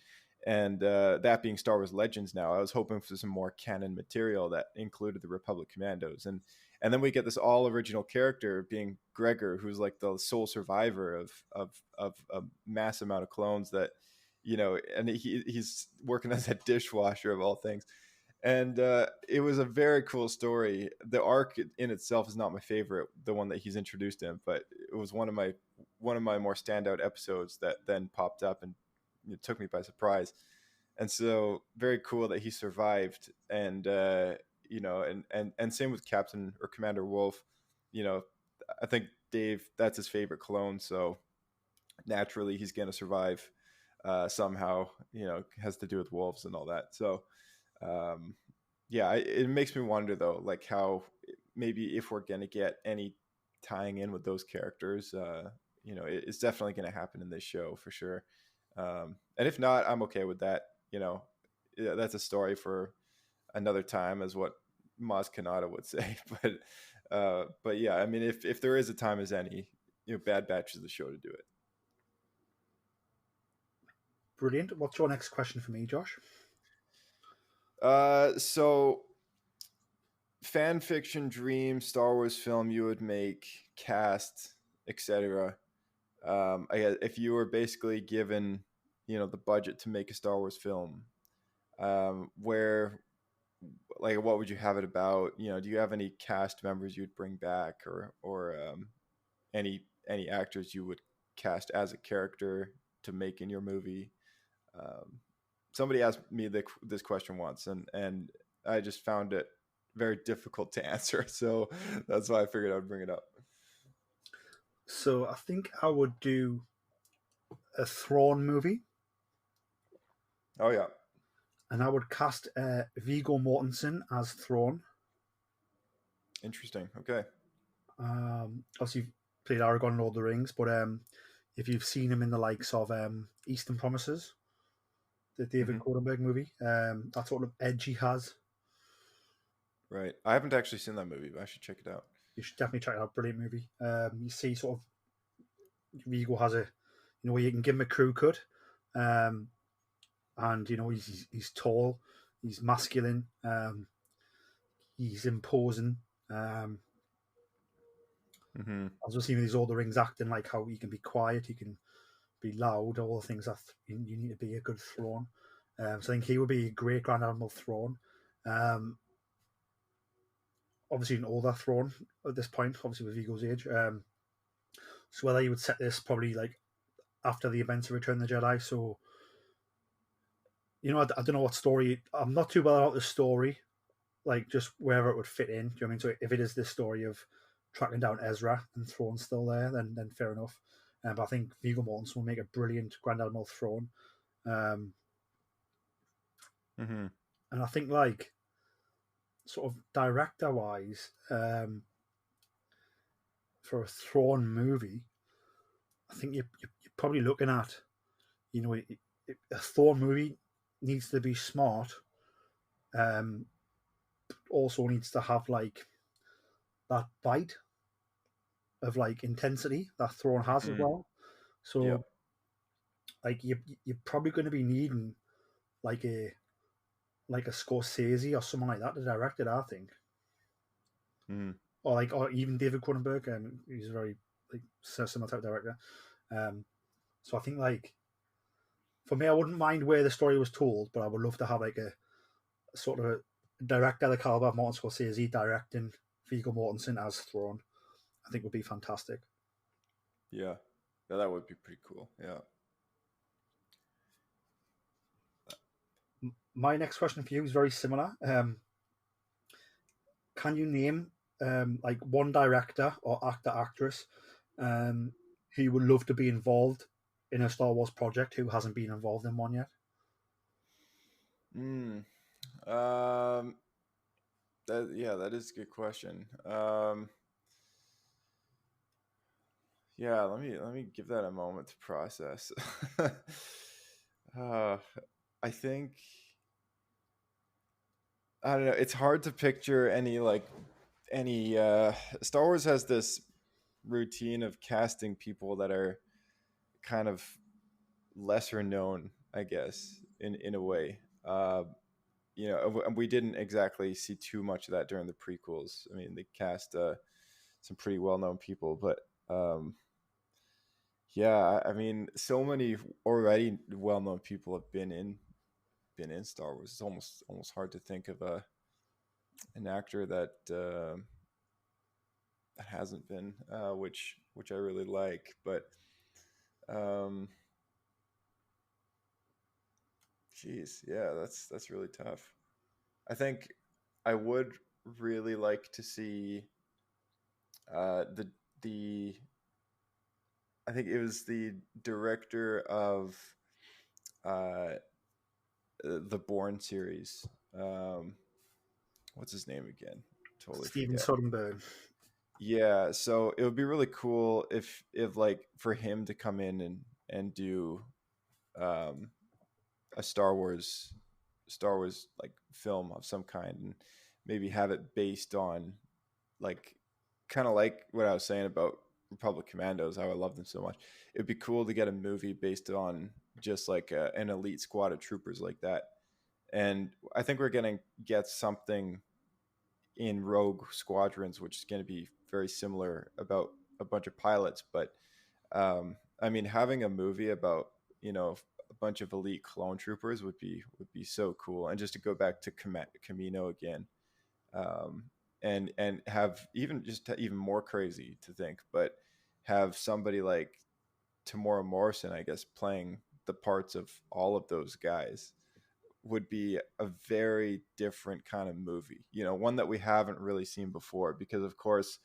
And that being Star Wars Legends now, I was hoping for some more canon material that included the Republic Commandos. And then we get this all original character being Gregor, who's like the sole survivor of a mass amount of clones that, and he's working as a dishwasher of all things. And it was a very cool story. The arc in itself is not my favorite, the one that he's introduced in, but it was one of my more standout episodes that then popped up and it took me by surprise. And so very cool that he survived. And and same with Captain or Commander Wolf. I think Dave, that's his favorite clone, so naturally he's going to survive somehow. Has to do with wolves and all that. So it makes me wonder though, like how maybe if we're going to get any tying in with those characters, it's definitely going to happen in this show for sure. And if not, I'm okay with that. That's a story for another time, as what Maz Kanata would say. But yeah, I mean, if there is a time as any, Bad Batch is the show to do it. Brilliant. What's your next question for me, Josh? So fan fiction, dream, Star Wars film you would make, cast, etc. If you were basically given, the budget to make a Star Wars film, what would you have it about? Do you have any cast members you'd bring back, or any actors you would cast as a character to make in your movie? Somebody asked me this question once, and I just found it very difficult to answer. So that's why I figured I would bring it up. So I think I would do a Thrawn movie. Oh yeah. And I would cast Viggo Mortensen as Thrawn. Interesting. Okay. Obviously, you've played Aragorn in Lord of the Rings, but if you've seen him in the likes of Eastern Promises, the David Cronenberg movie, that sort of edge he has. Right. I haven't actually seen that movie, but I should check it out. You should definitely check it out. Brilliant movie. You see sort of Viggo has a, where you can give him a crew cut. And he's tall, he's masculine, he's imposing. As we've seen with these Lord of the Rings acting, like how he can be quiet, he can be loud, all the things that you need to be a good Thrawn. So I think he would be a great Grand Admiral Thrawn. Obviously an older Thrawn at this point, obviously with Viggo's age. So whether you would set this probably like after the events of Return of the Jedi, so I don't know what story. I'm not too well about the story, like just wherever it would fit in. Do you know what I mean? So if it is this story of tracking down Ezra and Thrawn's still there, then fair enough. But I think Viggo Mortensen will make a brilliant Grand Admiral Thrawn. And I think like sort of director wise, for a Thrawn movie, I think you're probably looking at, a Thrawn movie needs to be smart, also needs to have like that bite of like intensity that Thrawn has as well. So like you're probably going to be needing like a Scorsese or someone like that to direct it, I think. Or even David Cronenberg, he's a very like similar type of director. So I think like for me, I wouldn't mind where the story was told, but I would love to have like a sort of a director the caliber of Martin Scorsese directing Viggo Mortensen as Thrawn. I think would be fantastic. Yeah, that would be pretty cool. Yeah. My next question for you is very similar. Can you name like one director or actress who would love to be involved in a Star Wars project who hasn't been involved in one yet? that is a good question. Yeah, let me give that a moment to process. uh, I think I don't know. It's hard to picture any. Star Wars has this routine of casting people that are kind of lesser known, I guess, in a way. And we didn't exactly see too much of that during the prequels. I mean, they cast some pretty well known people, but yeah, I mean, so many already well known people have been in Star Wars. It's almost hard to think of an actor that hasn't been, which I really like. But um, geez, yeah, that's really tough. I think I would really like to see the I think it was the director of uh, the Bourne series. Um, what's his name again? Totally Steven forget. Soderbergh. Yeah, so it would be really cool if like for him to come in and do um a Star Wars like film of some kind, and maybe have it based on like kind of like what I was saying about Republic Commandos, how I love them so much. It'd be cool to get a movie based on just like an elite squad of troopers like that. And I think we're gonna get something in Rogue Squadrons, which is going to be very similar about a bunch of pilots. But I mean, having a movie about a bunch of elite clone troopers would be so cool. And just to go back to Camino again, um, and have even more crazy to think, but have somebody like Tamora Morrison, I guess, playing the parts of all of those guys would be a very different kind of movie. One that we haven't really seen before, because of course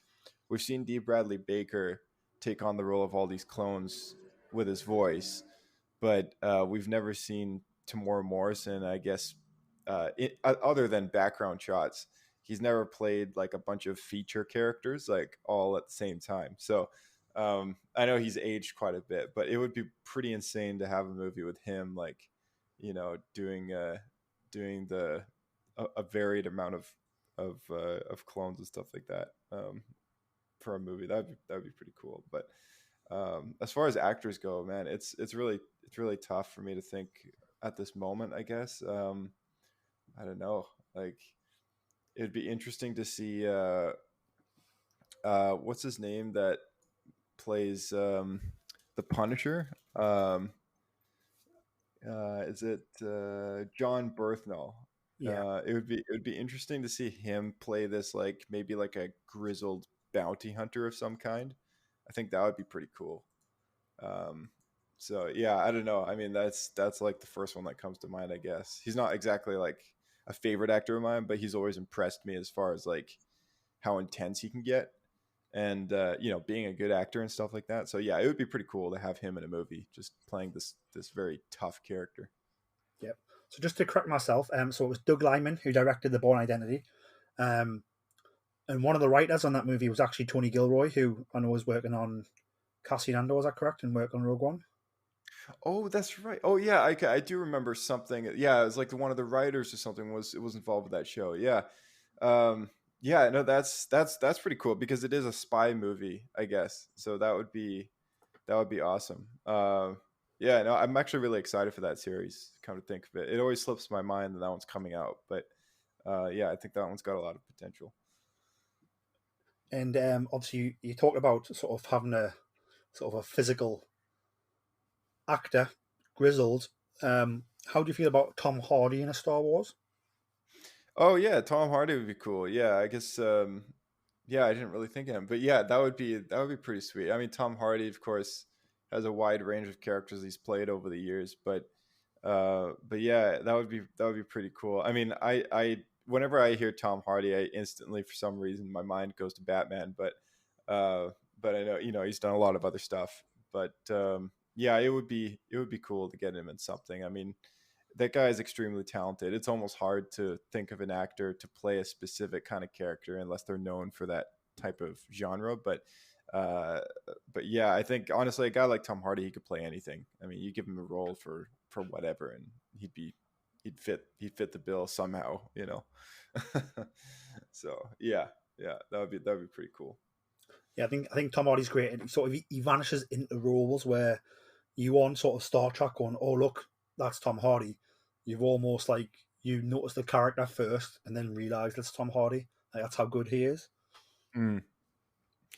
we've seen D. Bradley Baker take on the role of all these clones with his voice, but we've never seen Tamora Morrison, I guess, other than background shots. He's never played like a bunch of feature characters like all at the same time. So I know he's aged quite a bit, but it would be pretty insane to have a movie with him, like doing a varied amount of clones and stuff like that for a movie. That'd be pretty cool. But as far as actors go, man, it's really tough for me to think at this moment, I guess. I don't know. Like, it'd be interesting to see what's his name that plays the Punisher. Is it John Berthnall? Yeah. It would be interesting to see him play this, like maybe like a grizzled bounty hunter of some kind. I think that would be pretty cool. Um, so yeah, I don't know. I mean, that's like the first one that comes to mind, I guess. He's not exactly like a favorite actor of mine, but he's always impressed me as far as like how intense he can get, and being a good actor and stuff like that. So yeah, it would be pretty cool to have him in a movie just playing this very tough character. Yep. So just to correct myself, so it was Doug Liman who directed The Bourne Identity, and one of the writers on that movie was actually Tony Gilroy, who I know was working on Cassian Andor. Is that correct? And worked on Rogue One. Oh, that's right. Oh yeah, I do remember something. Yeah, it was like one of the writers or something was involved with that show. Yeah. Yeah, no, that's pretty cool because it is a spy movie, I guess. So that would be awesome. Yeah, no, I'm actually really excited for that series. Come to think of it, it always slips my mind that one's coming out, but yeah, I think that one's got a lot of potential. And obviously, you talked about sort of having a sort of a physical actor, grizzled. How do you feel about Tom Hardy in a Star Wars? Oh yeah, Tom Hardy would be cool. Yeah, I guess. Yeah, I didn't really think of him, but yeah, that would be pretty sweet. I mean, Tom Hardy, of course, has a wide range of characters he's played over the years, but yeah, that would be pretty cool. I mean, I whenever I hear Tom Hardy, I instantly, for some reason, my mind goes to Batman, but I know he's done a lot of other stuff, but yeah, it would be cool to get him in something. I mean, that guy is extremely talented. It's almost hard to think of an actor to play a specific kind of character unless they're known for that type of genre. Uh, but yeah, I think honestly, a guy like Tom Hardy, he could play anything. I mean, you give him a role for whatever, and he'd fit the bill somehow, you know. So yeah, that would be pretty cool. Yeah, I think Tom Hardy's great, and he vanishes into roles where you on sort of Star Trek going, oh look, that's Tom Hardy. You've almost like you notice the character first and then realise it's Tom Hardy. Like, that's how good he is. Mm.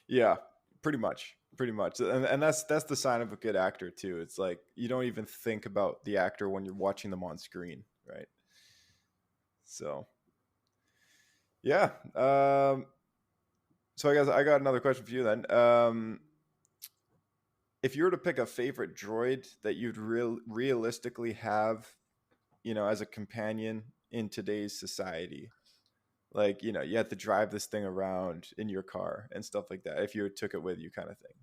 Yeah, pretty much, and that's the sign of a good actor too. It's like you don't even think about the actor when you're watching them on screen, right? So yeah. So I guess I got another question for you then. If you were to pick a favorite droid that you'd realistically have, as a companion in today's society, like, you had to drive this thing around in your car and stuff like that, if you took it with you, kind of thing,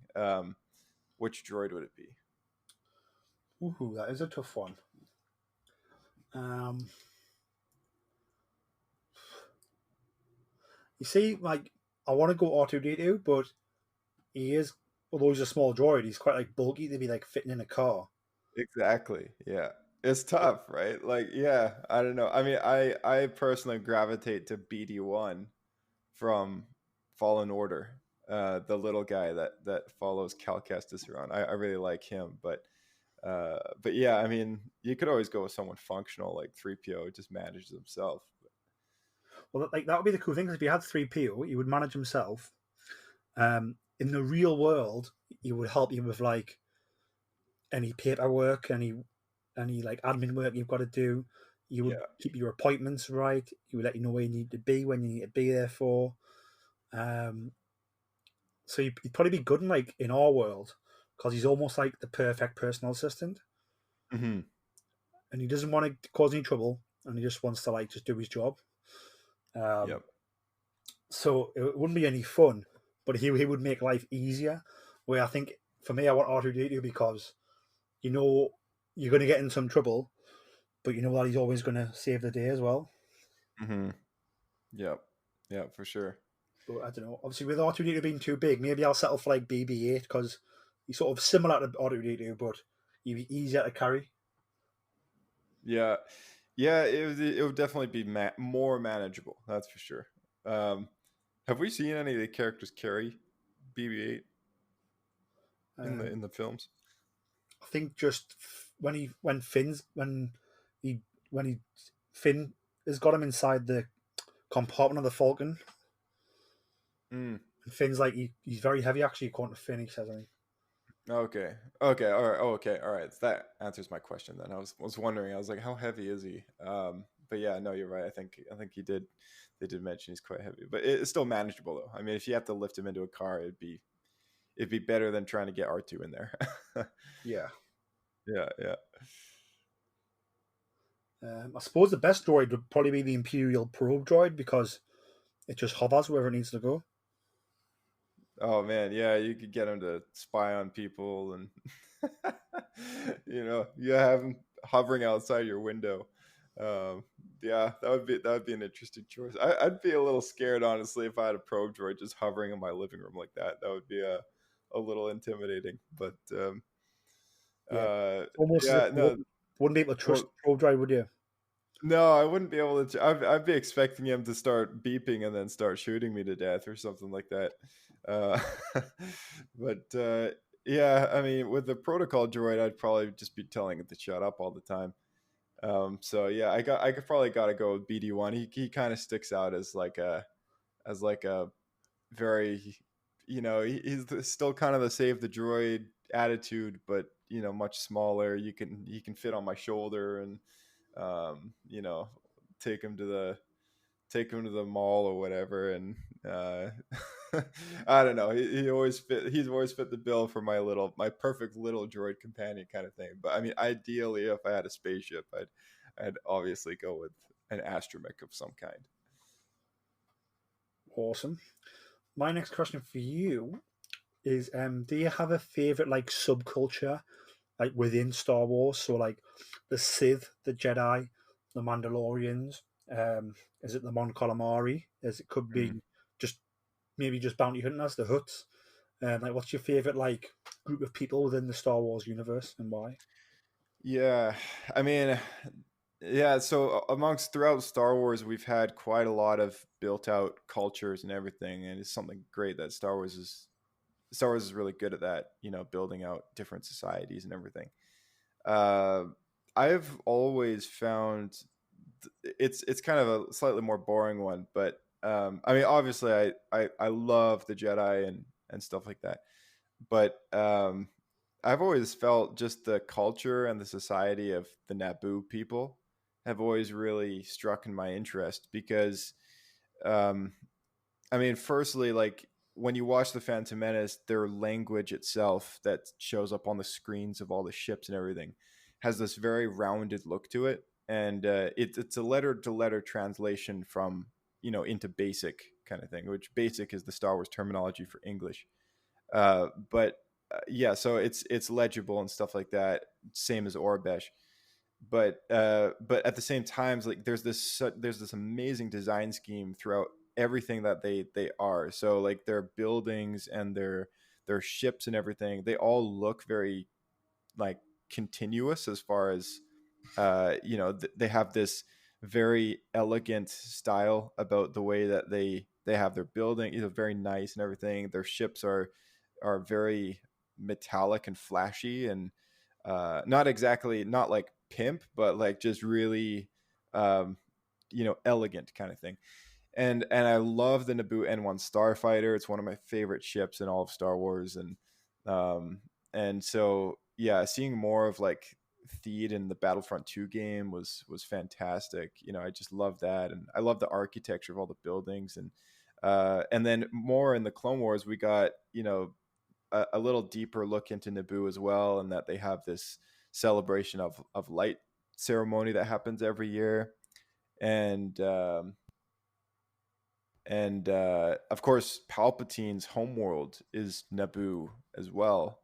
which droid would it be? Ooh, that is a tough one. You see, like, I want to go R2D2, but he is, although he's a small droid, he's quite like bulky to be like fitting in a car. Exactly. Yeah. It's tough, right? Like, yeah, I don't know. I mean, I personally gravitate to BD1 from Fallen Order, the little guy that follows Cal Kestis around. I really like him, but yeah, I mean, you could always go with someone functional like 3PO, who just manages himself. Well, like that would be the cool thing, because if you had 3PO, he would manage himself. In the real world, he would help you with like any paperwork, any like admin work you've got to do. You would keep your appointments right. He would let you know where you need to be, when you need to be there for. So he'd probably be good in like in our world, because he's almost like the perfect personal assistant. Mm-hmm. And he doesn't want to cause any trouble, and he just wants to like just do his job. Yep. So it wouldn't be any fun, but he would make life easier. Where I think for me, I want R2D2 because you're going to get in some trouble, but you know that he's always going to save the day as well. Mm-hmm. Yep. Yeah, for sure. But I don't know. Obviously, with R2D2 being too big, maybe I'll settle for like BB-8, because he's sort of similar to R2D2, but he'd be easier to carry. Yeah. Yeah, it would definitely be more manageable. That's for sure. Have we seen any of the characters carry BB-8 in the films? I think just when Finn has got him inside the compartment of the Falcon. Mm. And Finn's like he's very heavy actually, according to Finn. He says, I think. Okay. Okay. All right. Oh, okay. All right. So that answers my question then. I was wondering. I was like, how heavy is he? But yeah, no, you're right. I think he did. They did mention he's quite heavy, but it's still manageable though. I mean, if you have to lift him into a car, it'd be better than trying to get R2 in there. Yeah. Yeah. Yeah. I suppose the best droid would probably be the Imperial probe droid, because it just hovers wherever it needs to go. Oh man, yeah, you could get him to spy on people, and you have him hovering outside your window. Yeah, that would be an interesting choice. I'd be a little scared, honestly, if I had a probe droid just hovering in my living room like that. That would be a little intimidating. But Almost no, wouldn't be able to trust probe droid, would you? No, I wouldn't be able to. I'd be expecting him to start beeping and then start shooting me to death or something like that. Uh, but yeah, I mean, with the protocol droid, I'd probably just be telling it to shut up all the time. So yeah, I could probably got to go with BD1. He kind of sticks out as like a very, he's still kind of the save the droid attitude, but much smaller. He can fit on my shoulder, and take him to the mall or whatever, and I don't know, he's always fit the bill for my perfect little droid companion kind of thing. But I mean, ideally, if I had a spaceship, I'd obviously go with an astromech of some kind. Awesome. My next question for you is, do you have a favorite like subculture like within Star Wars. So like the Sith, the Jedi, the Mandalorians. Is it the Mon Calamari? As it could be just maybe just bounty hunters, the Hutts. Like, what's your favorite like group of people within the Star Wars universe and why? Yeah, I mean, yeah. So amongst throughout Star Wars, we've had quite a lot of built out cultures and everything, and it's something great that Star Wars is really good at that. You know, building out different societies and everything. Uh, I've always found it's kind of a slightly more boring one, but I mean, obviously, I love the Jedi and stuff like that, but I've always felt just the culture and the society of the Naboo people have always really struck in my interest because, um, I mean, firstly, like when you watch the Phantom Menace, their language itself that shows up on the screens of all the ships and everything has this very rounded look to it, and it's a letter to letter translation from into Basic kind of thing, which Basic is the Star Wars terminology for English. But yeah, so it's legible and stuff like that, same as Orbesh. But at the same time, like there's this amazing design scheme throughout everything that they are. So like their buildings and their ships and everything, they all look very like continuous as far as they have this very elegant style about the way that they have their building, very nice and everything. Their ships are very metallic and flashy and not like pimp, but like just really um elegant kind of thing. And I love the Naboo N1 Starfighter. It's one of my favorite ships in all of Star Wars. Um and so yeah, seeing more of like Theed in the Battlefront 2 game was fantastic. I just love that, and I love the architecture of all the buildings. And then more in the Clone Wars, we got a little deeper look into Naboo as well, and that they have this celebration of light ceremony that happens every year, and of course Palpatine's homeworld is Naboo as well,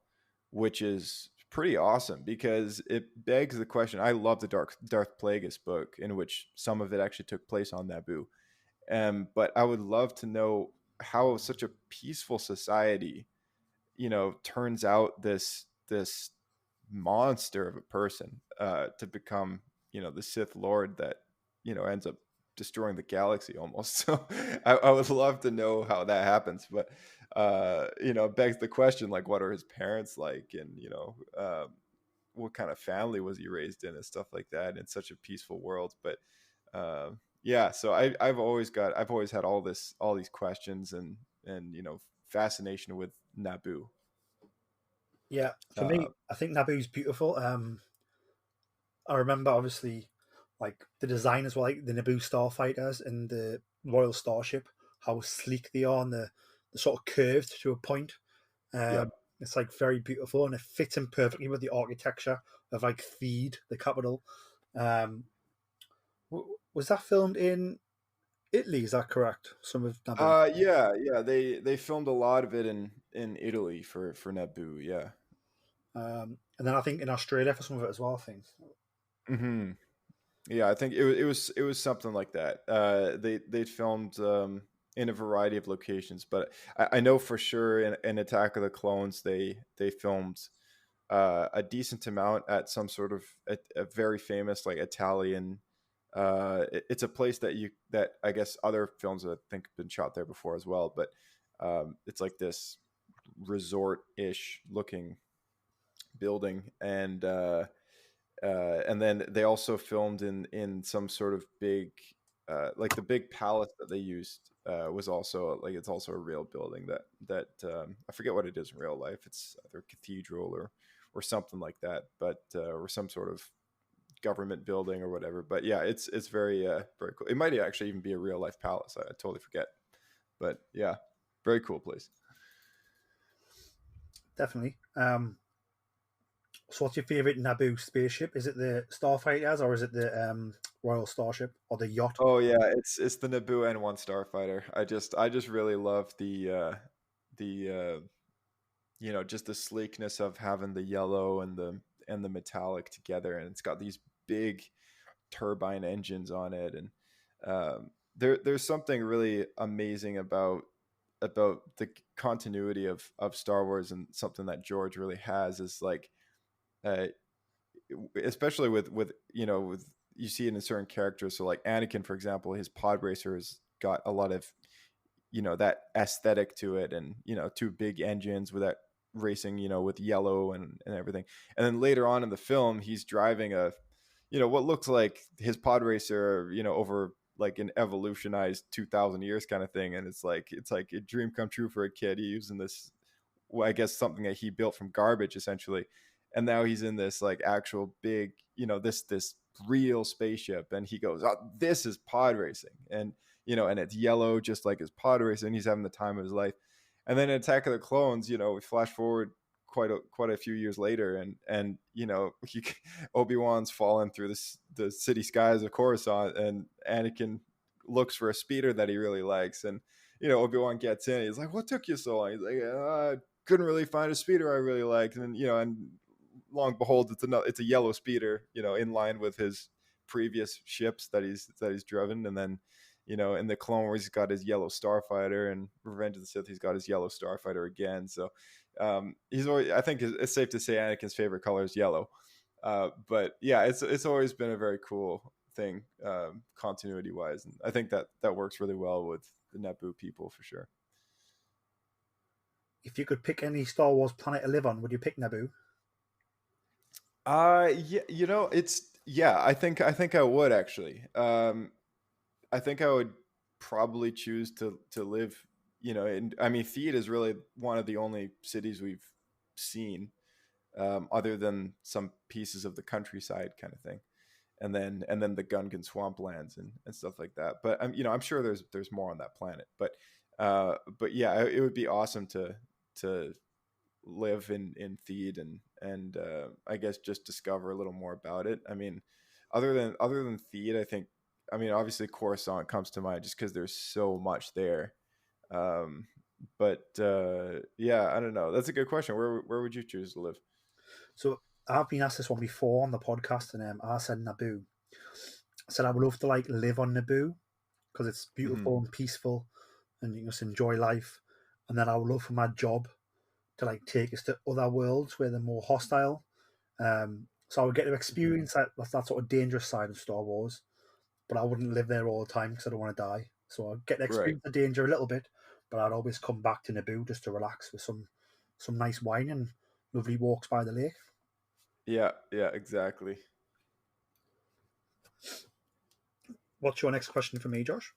which is pretty awesome because it begs the question. I love the Darth Plagueis book, in which some of it actually took place on Naboo, but I would love to know how such a peaceful society turns out this monster of a person to become the Sith Lord that ends up destroying the galaxy almost. So I would love to know how that happens, but begs the question, like, what are his parents like, and what kind of family was he raised in and stuff like that in such a peaceful world. But yeah, so I've always had all these questions and fascination with Naboo. Yeah, for Uh, me, I think Naboo's beautiful. I remember obviously like the designers were like the Naboo starfighters and the Royal Starship, how sleek they are and the sort of curved to a point. yeah. It's like very beautiful and it fits in perfectly with the architecture of like Theed, the capital. Um, was that filmed in Italy? Is that correct? Some of Naboo. Yeah. They filmed a lot of it in Italy for Naboo. Yeah. And then I think in Australia for some of it as well. I think. Hmm. Yeah, I think it was something like that. They filmed in a variety of locations, but I know for sure in Attack of the Clones they filmed a decent amount at some sort of a very famous like Italian. It's a place that I guess other films I think have been shot there before as well, but it's like this resort-ish looking building, and then they also filmed in some sort of big like the big palace that they used was also like it's also a real building that I forget what it is in real life. It's either a cathedral or something like that, but or some sort of government building or whatever. But yeah, it's very cool. It might actually even be a real life palace. I totally forget, but yeah, very cool place. Definitely. So, what's your favorite Naboo spaceship? Is it the Starfighters or is it the Royal Starship or the yacht? Oh yeah, it's the Naboo N1 Starfighter. I just really love the just the sleekness of having the yellow and and the metallic together, and it's got these big turbine engines on it, and there's something really amazing about the continuity of Star Wars, and something that George really has is like, uh, especially with you see it in certain characters. So like Anakin, for example, his pod racer has got a lot of that aesthetic to it, and two big engines with that racing, with yellow and everything. And then later on in the film, he's driving a what looks like his pod racer, over like an evolutionized 2000 years kind of thing. And it's like a dream come true for a kid. He's using this, well, I guess something that he built from garbage essentially, and now he's in this like actual big, this real spaceship, and he goes, oh, this is pod racing. And and it's yellow just like his pod racing. He's having the time of his life. And then in Attack of the Clones, we flash forward quite a few years later, and Obi-Wan's falling through the city skies of Coruscant, and Anakin looks for a speeder that he really likes, and Obi-Wan gets in. He's like, "What took you so long?" He's like, "I couldn't really find a speeder I really liked," and and long and behold, it's a yellow speeder, in line with his previous ships that he's driven. And then in the Clone Wars, he's got his yellow starfighter, and Revenge of the Sith, he's got his yellow starfighter again. So he's always, I think it's safe to say Anakin's favorite color is yellow. But yeah, it's always been a very cool thing, continuity wise, and I think that works really well with the Naboo people for sure. If you could pick any Star Wars planet to live on, would you pick Naboo? Yeah, I think I would actually. I think I would probably choose to live, I mean, Theed is really one of the only cities we've seen, other than some pieces of the countryside kind of thing, and then the Gungan swamplands and stuff like that. But I'm sure there's more on that planet. But yeah, it would be awesome to live in Theed and I guess just discover a little more about it. I mean, other than Theed, I think, obviously Coruscant comes to mind just because there's so much there. But yeah, I don't know. That's a good question. Where would you choose to live? So I've been asked this one before on the podcast, and I said Naboo. I said I would love to like live on Naboo because it's beautiful and peaceful, and you can just enjoy life. And then I would love for my job to like take us to other worlds where they're more hostile. So I would get to experience that sort of dangerous side of Star Wars, but I wouldn't live there all the time because I don't want to die. So I'd get to experience the danger a little bit, but I'd always come back to Naboo just to relax with some nice wine and lovely walks by the lake. Yeah, exactly. What's your next question for me, Josh?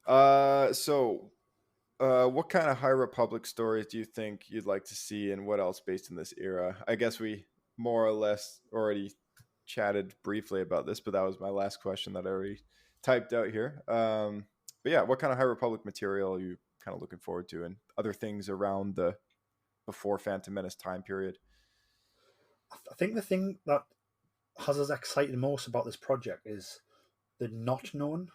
So what kind of High Republic stories do you think you'd like to see, and what else based in this era? I guess we more or less already chatted briefly about this, but that was my last question that I already typed out here. But yeah, what kind of High Republic material are you kind of looking forward to, and other things around the before Phantom Menace time period? I think the thing that has us excited most about this project is the not known.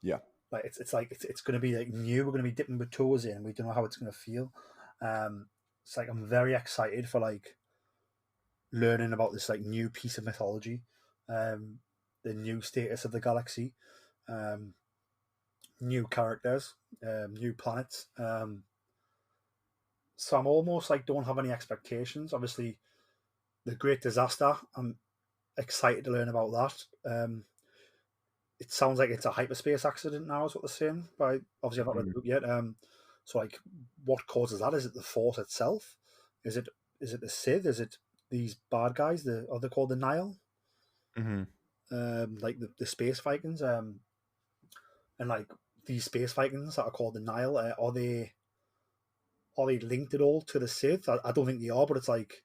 Yeah. Like it's like it's going to be like new. We're going to be dipping our toes in. We don't know how it's going to feel. It's like I'm very excited for like learning about this like new piece of mythology, the new status of the galaxy, new characters, new planets. So I'm almost like don't have any expectations. Obviously, the Great Disaster. I'm excited to learn about that. It sounds like it's a hyperspace accident now, is what they're saying. But obviously, I've not read the book yet. So, like, what causes that? Is it the Force itself? Is it the Sith? Is it these bad guys? Are they called the Nile? Like the space Vikings. And like these space Vikings that are called the Nile, are they linked at all to the Sith? I don't think they are, but it's like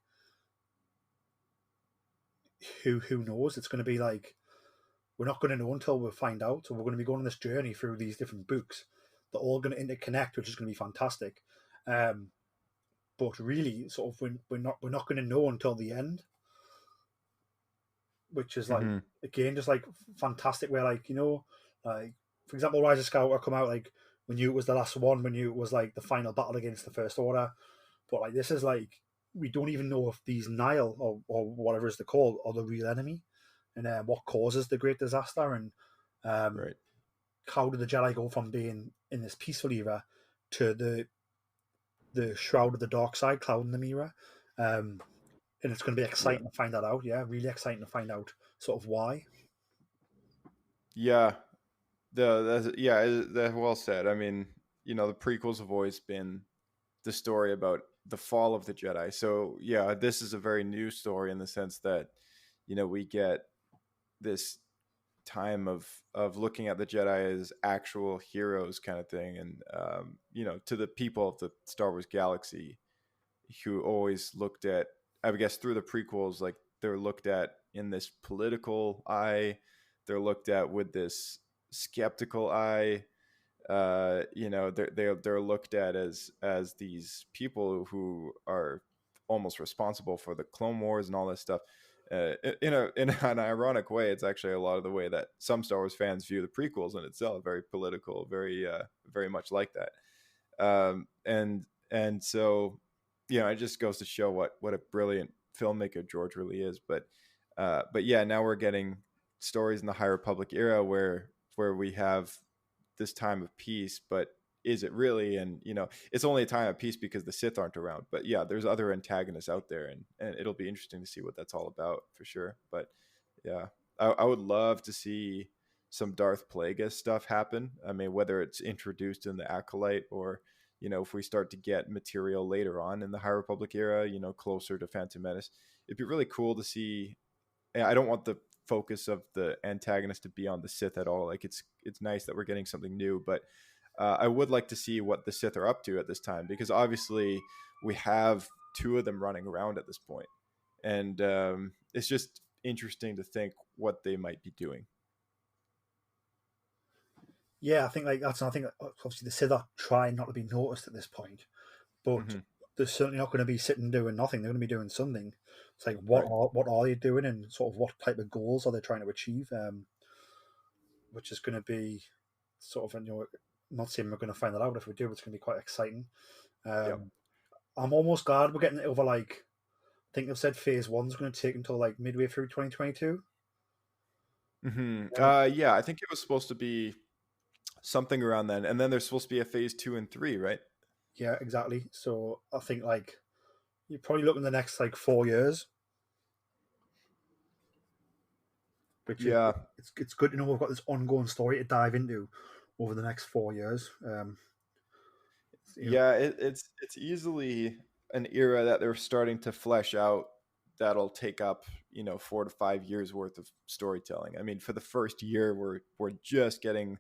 who knows? It's going to be like, we're not going to know until we find out. So we're going to be going on this journey through these different books. They're all going to interconnect, which is going to be fantastic. But really, sort of, we're not going to know until the end, which is like again just like fantastic. Where like like for example, Rise of Skywalker come out like we knew it was the last one. We knew it was like the final battle against the First Order. But like this is like we don't even know if these Nile or whatever is the called are the real enemy, and what causes the great disaster, and Right. how did the Jedi go from being in this peaceful era to the shroud of the dark side clouding the mirror. And it's going to be exciting to find that out. Yeah, really exciting to find out sort of why. Yeah. That well said. I mean, the prequels have always been the story about the fall of the Jedi. So yeah, this is a very new story in the sense that we get this time of looking at the Jedi as actual heroes, kind of thing, and to the people of the Star Wars galaxy who always looked at, I guess, through the prequels, like they're looked at in this political eye, they're looked at with this skeptical eye. They're looked at as these people who are almost responsible for the Clone Wars and all this stuff. In an ironic way, it's actually a lot of the way that some Star Wars fans view the prequels in itself, very political, very much like that. And so, it just goes to show what a brilliant filmmaker George really is. But yeah, now we're getting stories in the High Republic era where we have this time of peace, but is it really? And it's only a time of peace because the Sith aren't around. But yeah, there's other antagonists out there, and it'll be interesting to see what that's all about for sure. But yeah, I would love to see some Darth Plagueis stuff happen. I mean, whether it's introduced in the Acolyte or if we start to get material later on in the High Republic era, closer to Phantom Menace, it'd be really cool to see. I don't want the focus of the antagonist to be on the Sith at all. Like it's nice that we're getting something new, but I would like to see what the Sith are up to at this time, because obviously we have two of them running around at this point, and it's just interesting to think what they might be doing. Yeah, I think that's. I think obviously the Sith are trying not to be noticed at this point, but they're certainly not going to be sitting doing nothing. They're going to be doing something. It's like what are they doing, and sort of what type of goals are they trying to achieve? Which is going to be sort of not saying we're going to find that out. If we do, it's going to be quite exciting. I'm almost glad we're getting it over. Like, I think they've said phase 1's going to take until like midway through 2022. Yeah, I think it was supposed to be something around then, and then there's supposed to be a phase 2 and 3, right? Yeah, exactly. So I think like you're probably looking the next like 4 years. Which it's good to know we've got this ongoing story to dive into over the next 4 years. It's easily an era that they're starting to flesh out that'll take up 4 to 5 years worth of storytelling. I mean, for the first year we're just getting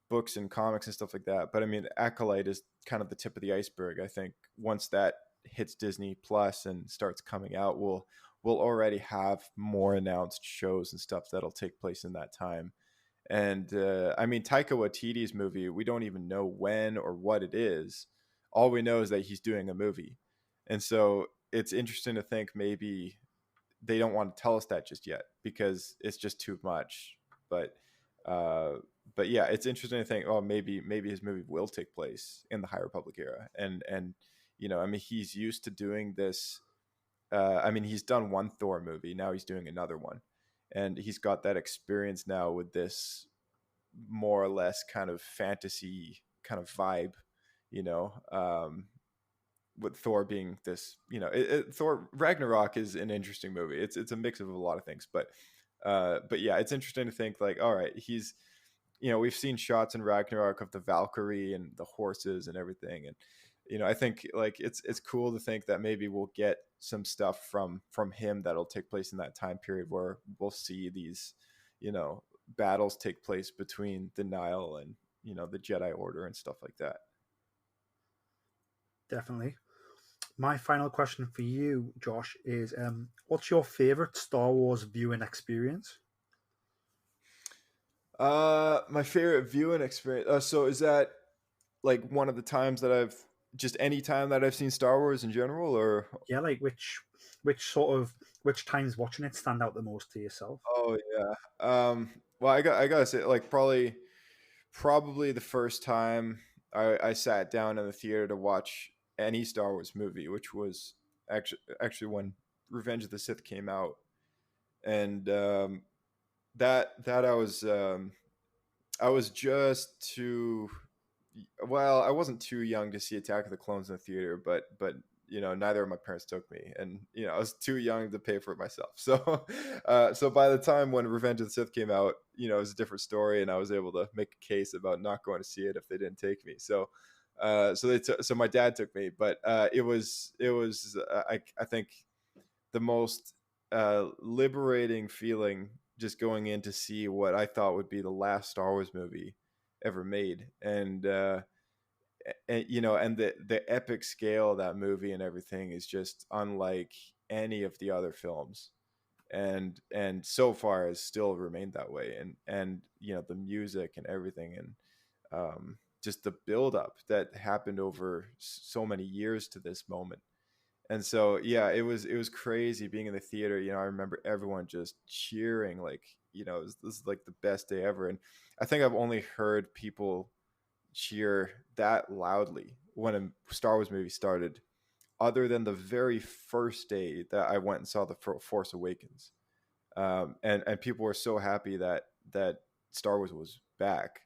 books and comics and stuff like that, but I mean, Acolyte is kind of the tip of the iceberg. I think once that hits Disney Plus and starts coming out, we'll already have more announced shows and stuff that'll take place in that time. And I mean, Taika Waititi's movie, we don't even know when or what it is. All we know is that he's doing a movie. And so it's interesting to think maybe they don't want to tell us that just yet because it's just too much. But yeah, it's interesting to think, oh, maybe his movie will take place in the High Republic era. And I mean, he's used to doing this. I mean, he's done one Thor movie. Now he's doing another one. And he's got that experience now with this more or less kind of fantasy kind of vibe, with Thor being this, Thor Ragnarok is an interesting movie. It's a mix of a lot of things, but yeah, it's interesting to think like, all right, he's, we've seen shots in Ragnarok of the Valkyrie and the horses and everything. And, I think like it's cool to think that maybe we'll get some stuff from him that'll take place in that time period where we'll see these, battles take place between the Nile and, the Jedi Order and stuff like that. Definitely. My final question for you, Josh, is what's your favorite Star Wars viewing experience? My favorite viewing experience. So is that like one of the times that any time that I've seen Star Wars in general, or yeah, like which times watching it stand out the most to yourself? Oh yeah. Well, I gotta say, like probably the first time I sat down in the theater to watch any Star Wars movie, which was actually when Revenge of the Sith came out, and that I was just too well. I wasn't too young to see Attack of the Clones in the theater, but neither of my parents took me, and I was too young to pay for it myself. So so by the time when Revenge of the Sith came out, it was a different story, and I was able to make a case about not going to see it if they didn't take me. So so my dad took me, but it was I think the most liberating feeling just going in to see what I thought would be the last Star Wars movie ever made, and and the epic scale of that movie and everything is just unlike any of the other films, and so far has still remained that way, and the music and everything, and just the build up that happened over so many years to this moment. And so yeah, it was crazy being in the theater. I remember everyone just cheering, like this is like the best day ever. And I think I've only heard people cheer that loudly when a Star Wars movie started, other than the very first day that I went and saw the Force Awakens. And people were so happy that Star Wars was back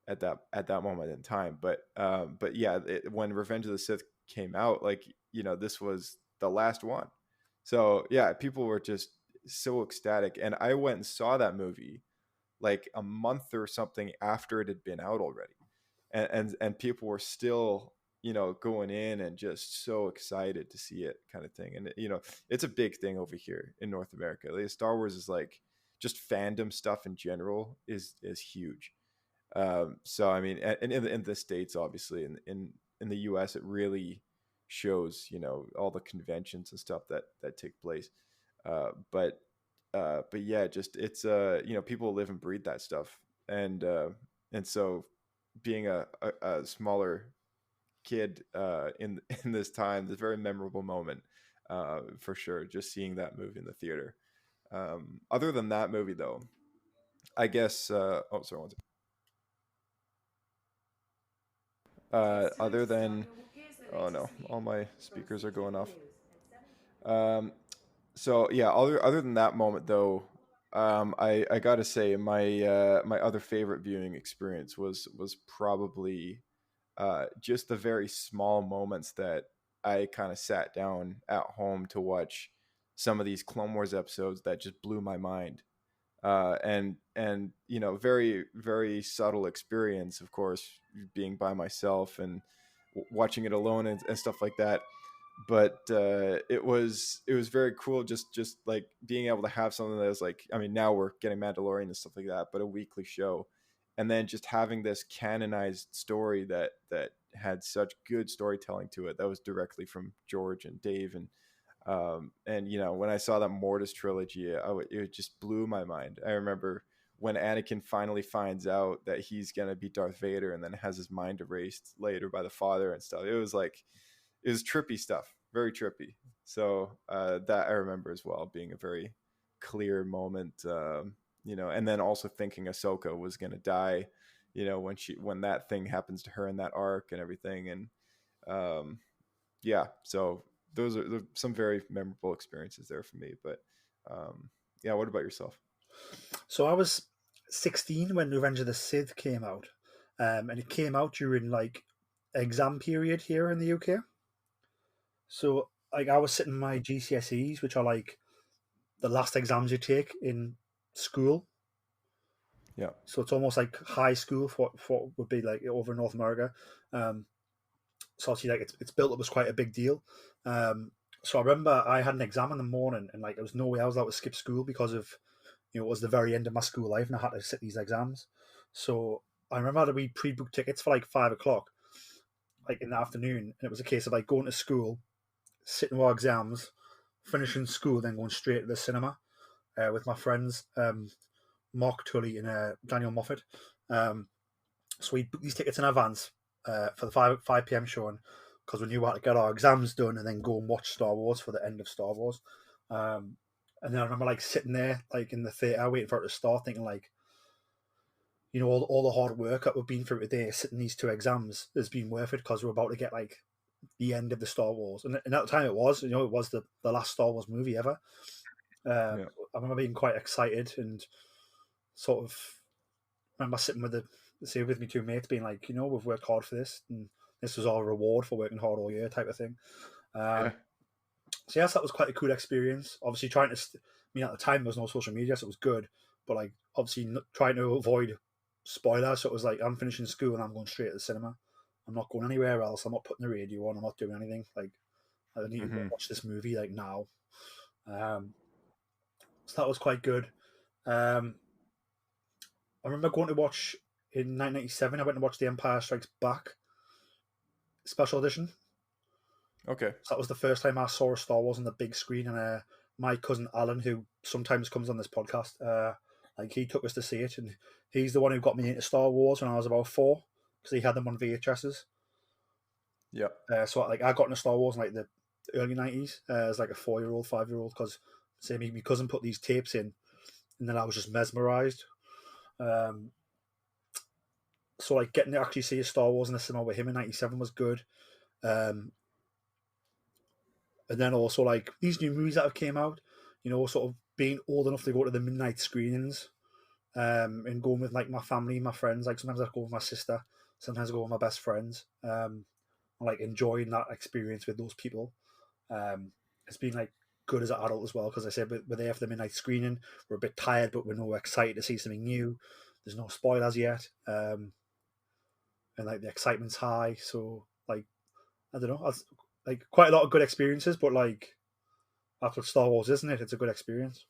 at that moment in time. But yeah, when Revenge of the Sith came out, like this was the last one. So yeah, people were just so ecstatic, and I went and saw that movie like a month or something after it had been out already, and people were still going in and just so excited to see it, kind of thing. And it's a big thing over here in North America. Like, Star Wars is like, just fandom stuff in general is huge. So I mean, and in the States, obviously, in the US, it really shows all the conventions and stuff that take place. But yeah, just it's people live and breathe that stuff, and so being a smaller kid in this time, this very memorable moment, for sure, just seeing that movie in the theater. Other than that movie, though, I guess oh, sorry, one second. Other than, oh no, all my speakers are going off. Um, so yeah, other than that moment though, I gotta say my other favorite viewing experience was probably just the very small moments that I kind of sat down at home to watch some of these Clone Wars episodes that just blew my mind. And very very subtle experience, of course, being by myself and watching it alone, and stuff like that. But it was very cool, just like being able to have something that was like, I mean, now we're getting Mandalorian and stuff like that, but a weekly show, and then just having this canonized story that had such good storytelling to it, that was directly from George and Dave. And when I saw that Mortis trilogy, it just blew my mind. I remember when Anakin finally finds out that he's gonna be Darth Vader, and then has his mind erased later by the father and stuff. It was trippy stuff, very trippy. So that I remember as well, being a very clear moment. And then also thinking Ahsoka was gonna die, when that thing happens to her in that arc and everything. And yeah, so those are some very memorable experiences there for me. But yeah, what about yourself? So I was 16 when Revenge of the Sith came out, and it came out during like exam period here in the UK. So like I was sitting my GCSEs, which are like the last exams you take in school. Yeah. So it's almost like high school for what would be like over in North America. So obviously, like it's built up as quite a big deal. So I remember I had an exam in the morning, and like there was no way I was allowed to skip school because of it was the very end of my school life, and I had to sit these exams. So I remember I had to be pre-booked tickets for like 5 o'clock, like in the afternoon, and it was a case of like going to school, sitting with our exams, finishing school, then going straight to the cinema with my friends, Mark Tully and Daniel Moffat. So we booked these tickets in advance for the 5 p.m. showing, because we knew we had to get our exams done and then go and watch Star Wars for the end of Star Wars. And then I remember like sitting there like in the theatre waiting for it to start, thinking like, all the hard work that we've been through today, sitting these 2 exams has been worth it, because we're about to get like the end of the Star Wars, and at the time it was, it was the last Star Wars movie ever. Yeah. I remember being quite excited and sort of remember sitting with me two mates, being like, we've worked hard for this, and this was our reward for working hard all year, type of thing. Yeah. So yes, that was quite a cool experience. Obviously, trying to, at the time there was no social media, so it was good. But like, obviously, trying to avoid spoilers. So it was like, I'm finishing school and I'm going straight to the cinema. I'm not going anywhere else. I'm not putting the radio on. I'm not doing anything. Like, I need to watch this movie like now. So that was quite good. I remember going to watch in 1997. I went to watch The Empire Strikes Back special edition. Okay. So that was the first time I saw a Star Wars on the big screen, and my cousin Alan, who sometimes comes on this podcast, like he took us to see it, and he's the one who got me into Star Wars when I was about 4 because he had them on VHSs. Yeah. So like I got into Star Wars in like the early 90s as like a 4-year-old, 5-year-old, because my cousin put these tapes in, and then I was just mesmerized. So like getting to actually see a Star Wars in the cinema with him in 97 was good. And then also like these new movies that have came out, sort of being old enough to go to the midnight screenings, and going with like my family, my friends. Like sometimes I go with my sister, sometimes I go with my best friends. And like enjoying that experience with those people. It's been like good as an adult as well, because I said we're there for the midnight screening. We're a bit tired, but we're no excited to see something new. There's no spoilers yet, and like the excitement's high. So like I don't know, like quite a lot of good experiences, but like that's what Star Wars, isn't it? It's a good experience.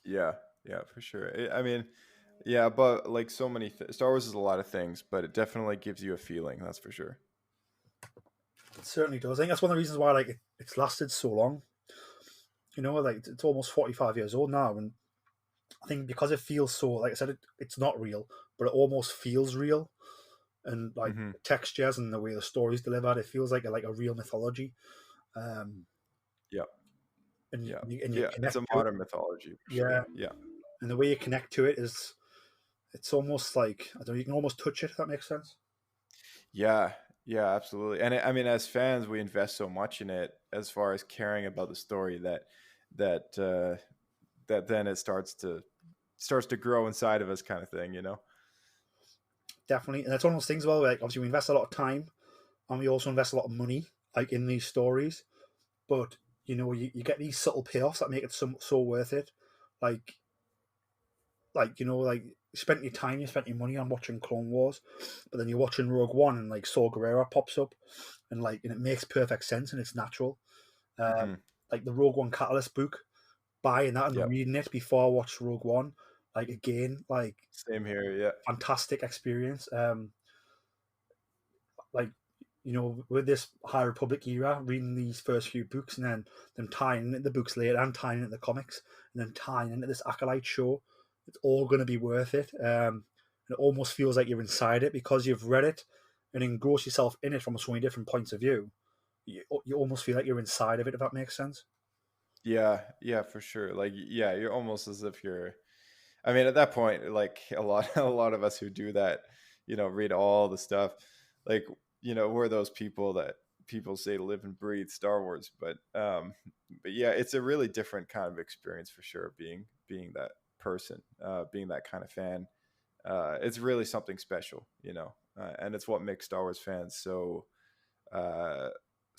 Yeah, for sure. I mean, yeah, but like so many Star Wars is a lot of things, but it definitely gives you a feeling. That's for sure. It certainly does. I think that's one of the reasons why like it's lasted so long. Like it's almost 45 years old now, and I think because it feels so, like I said, it's not real, but it almost feels real, and like the textures and the way the story's delivered, it feels like a real mythology. Yeah. And Yeah. you connect It's a to modern it. mythology. For Yeah. sure. Yeah. And the way you connect to it is, it's almost like, I don't know, you can almost touch it, if that makes sense. Yeah, absolutely. And I mean, as fans, we invest so much in it as far as caring about the story that then it starts to grow inside of us, kind of thing. Definitely. And that's one of those things, well, like obviously we invest a lot of time and we also invest a lot of money like in these stories, but you get these subtle payoffs that make it so worth it. Like you spent your time, you spent your money on watching Clone Wars, but then you're watching Rogue One and like Saw Gerrera pops up, and it makes perfect sense and it's natural. Like the Rogue One Catalyst book, buying that and reading it before I watched Rogue One, like again, like same here. Yeah, fantastic experience. Like with this High Republic era, reading these first few books and then them tying into the books later and tying into the comics and then tying into this Acolyte show, it's all going to be worth it. It almost feels like you're inside it because you've read it and engrossed yourself in it from so many different points of view. You almost feel like you're inside of it, if that makes sense. Yeah, for sure. Like, yeah, you're almost as if you're. I mean, at that point, like a lot of us who do that, read all the stuff, like we're those people that people say live and breathe Star Wars, but yeah, it's a really different kind of experience for sure. Being that person, being that kind of fan, it's really something special, and it's what makes Star Wars fans so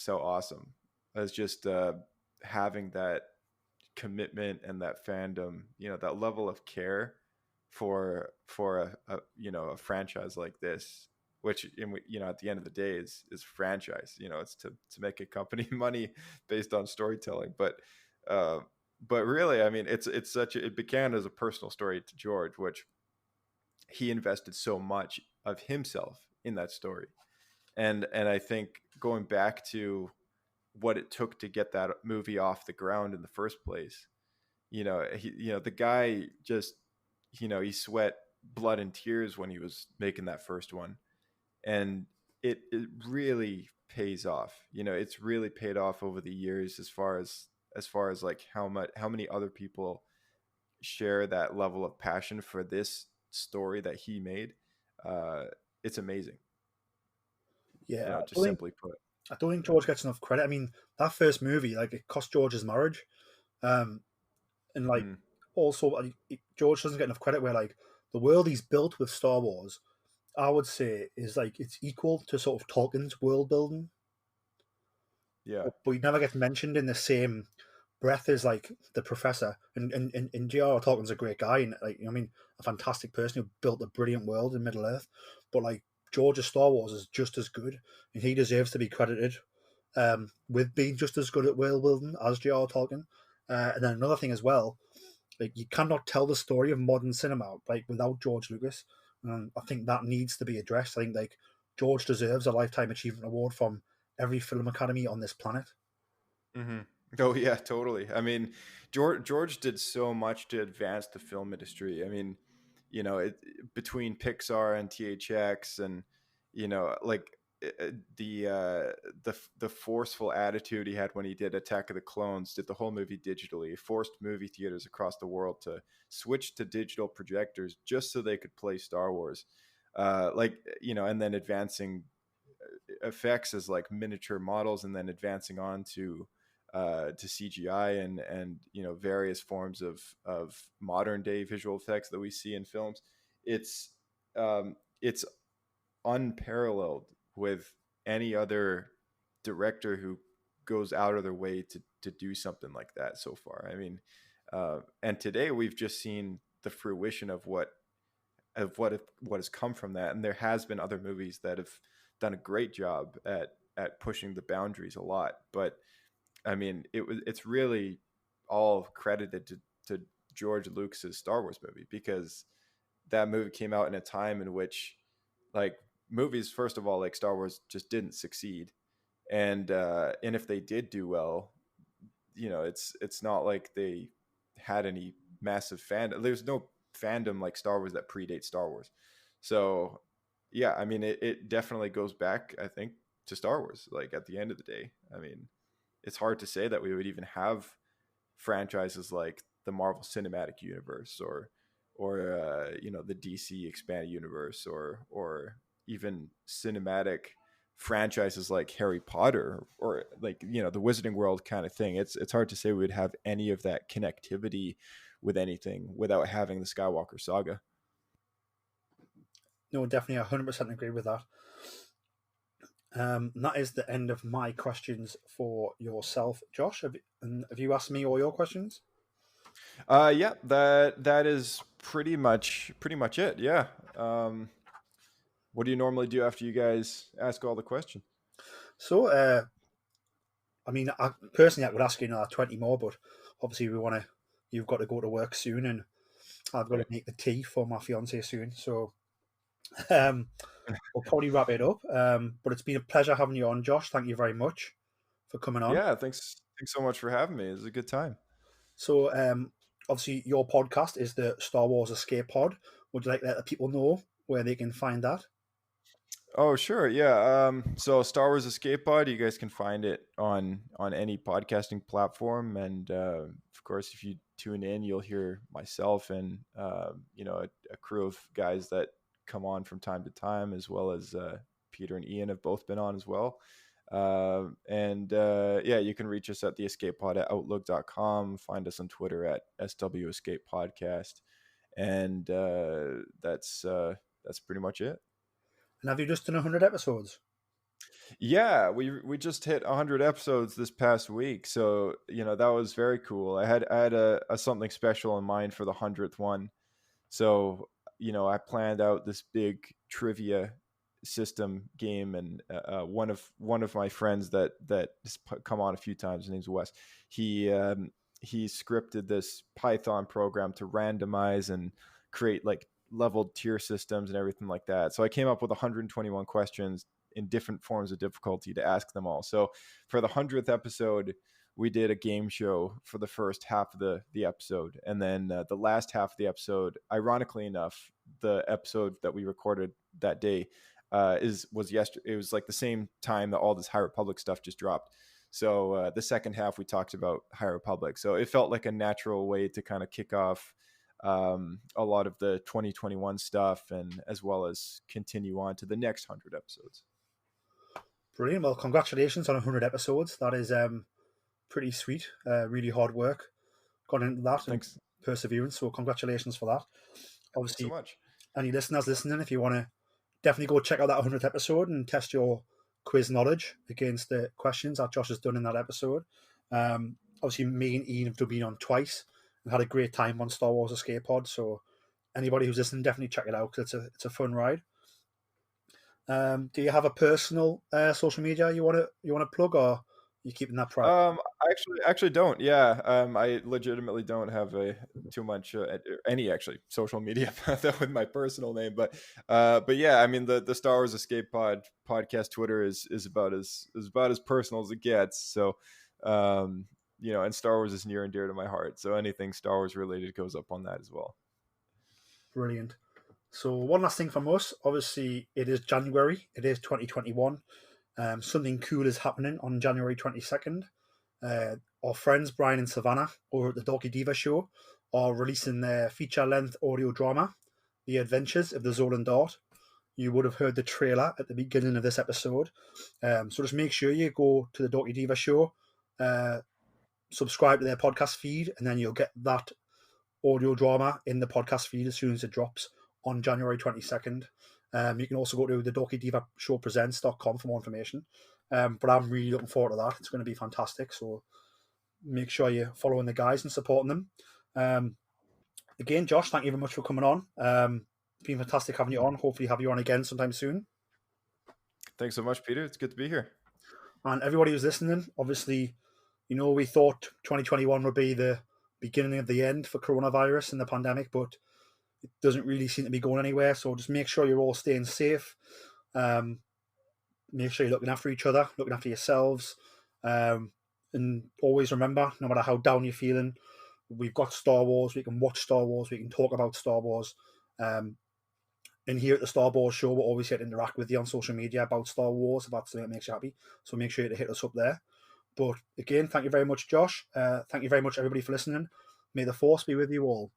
awesome. As just having that commitment and that fandom, that level of care for a franchise like this, which at the end of the day is franchise. It's to make a company money based on storytelling, but really, I mean, it began as a personal story to George, which he invested so much of himself in that story, and I think going back to what it took to get that movie off the ground in the first place, the guy just, he sweat blood and tears when he was making that first one, and it really pays off. It's really paid off over the years as far as like how many other people share that level of passion for this story that he made. It's amazing. Yeah, just simply put. I don't think George gets enough credit. I mean, that first movie, like, it cost George his marriage, and like Mm. also George doesn't get enough credit. Where like the world he's built with Star Wars, I would say is like it's equal to sort of Tolkien's world building, Yeah. but he never gets mentioned in the same breath as like the professor. And J.R.R. Tolkien's a great guy, and like I mean, a fantastic person who built a brilliant world in Middle Earth. But like George's Star Wars is just as good, and he deserves to be credited with being just as good at world building as J.R.R. Tolkien. And then another thing as well, like you cannot tell the story of modern cinema like without George Lucas, and I think that needs to be addressed. I think like George deserves a lifetime achievement award from every film academy on this planet. Mm-hmm. Oh yeah, totally. I mean, George did so much to advance the film industry. I mean, between Pixar and THX, and like the forceful attitude he had when he did Attack of the Clones, did the whole movie digitally, forced movie theaters across the world to switch to digital projectors just so they could play Star Wars. And then advancing effects as like miniature models, and then advancing on to CGI and various forms of modern day visual effects that we see in films. It's unparalleled with any other director who goes out of their way to do something like that so far. I mean, and today we've just seen the fruition of what has come from that, and there has been other movies that have done a great job at pushing the boundaries a lot. But I mean, it's really all credited to George Lucas's Star Wars movie, because that movie came out in a time in which, like, movies, first of all, like Star Wars, just didn't succeed, and if they did do well, it's not like they had any massive fandom. There's no fandom like Star Wars that predates Star Wars. So yeah, I mean, it definitely goes back, I think, to Star Wars. Like, at the end of the day, I mean, it's hard to say that we would even have franchises like the Marvel Cinematic Universe, or the DC expanded universe, or even cinematic franchises like Harry Potter, or like the Wizarding World kind of thing. It's hard to say we would have any of that connectivity with anything without having the Skywalker saga. No, definitely 100% agree with that. That is the end of my questions for yourself, Josh. Have you asked me all your questions? Yeah, that is pretty much it. Yeah. What do you normally do after you guys ask all the questions? So, I mean, personally, I would ask you another 20 more, but obviously, you've got to go to work soon, and I've got to make the tea for my fiance soon. So, we'll probably wrap it up. But it's been a pleasure having you on, Josh. Thank you very much for coming on. Yeah, thanks so much for having me. It was a good time. So, obviously, your podcast is the Star Wars Escape Pod. Would you like to let the people know where they can find that? Oh, sure. Yeah. So Star Wars Escape Pod, you guys can find it on any podcasting platform. And of course, if you tune in, you'll hear myself and, a crew of guys that come on from time to time, as well as Peter and Ian have both been on as well. Yeah, you can reach us at the Escape Pod at outlook.com. Find us on Twitter at SW Escape Podcast. And that's pretty much it. And have you just done 100 episodes? Yeah, we just hit 100 episodes this past week, so that was very cool. I had a something special in mind for the 100th one, so I planned out this big trivia system game, and one of my friends that has come on a few times, his name's Wes. He scripted this Python program to randomize and create like leveled tier systems and everything like that. So I came up with 121 questions in different forms of difficulty to ask them all. So for the 100th episode, we did a game show for the first half of the episode, and then the last half of the episode, ironically enough, the episode that we recorded that day was yesterday. It was like the same time that all this High Republic stuff just dropped. So the second half, we talked about High Republic. So it felt like a natural way to kind of kick off a lot of the 2021 stuff, and as well as continue on to the next 100 episodes. Brilliant. Well, congratulations on 100 episodes. That is pretty sweet. Really hard work got into that. Thanks. And perseverance. So congratulations for that. Thanks so Obviously, much. any listeners listening, if you want to definitely go check out that 100th episode and test your quiz knowledge against the questions that Josh has done in that episode. Obviously, me and Ian have been on twice and had a great time on Star Wars Escape Pod. So anybody who's listening, definitely check it out because it's a fun ride. Do you have a personal social media you want to plug, or are you keeping that private? I actually don't. Yeah, I legitimately don't have too much any actually social media with my personal name. But yeah, I mean the Star Wars Escape Pod podcast Twitter is about as personal as it gets. So, and Star Wars is near and dear to my heart. So anything Star Wars related goes up on that as well. Brilliant. So one last thing from us. Obviously, it is January. It is 2021. Something cool is happening on January 22nd. Our friends Brian and Savannah over at the Dorky Diva Show are releasing their feature-length audio drama, The Adventures of the Zolan Dart. You would have heard the trailer at the beginning of this episode. So just make sure you go to the Dorky Diva Show, subscribe to their podcast feed, and then you'll get that audio drama in the podcast feed as soon as it drops on January 22nd. You can also go to the Dorky Diva Show Presents.com for more information. But I'm really looking forward to that. It's going to be fantastic. So make sure you're following the guys and supporting them. Again, Josh, thank you very much for coming on. It's been fantastic having you on. Hopefully have you on again sometime soon. Thanks so much, Peter. It's good to be here. And everybody who's listening, obviously, we thought 2021 would be the beginning of the end for coronavirus and the pandemic, but it doesn't really seem to be going anywhere. So just make sure you're all staying safe. Make sure you're looking after each other, looking after yourselves. And always remember, no matter how down you're feeling, we've got Star Wars. We can watch Star Wars. We can talk about Star Wars. And here at the Star Wars Show, we're always here to interact with you on social media about Star Wars, if that's something that makes you happy. So make sure to hit us up there. But again, thank you very much, Josh. Thank you very much, everybody, for listening. May the Force be with you all.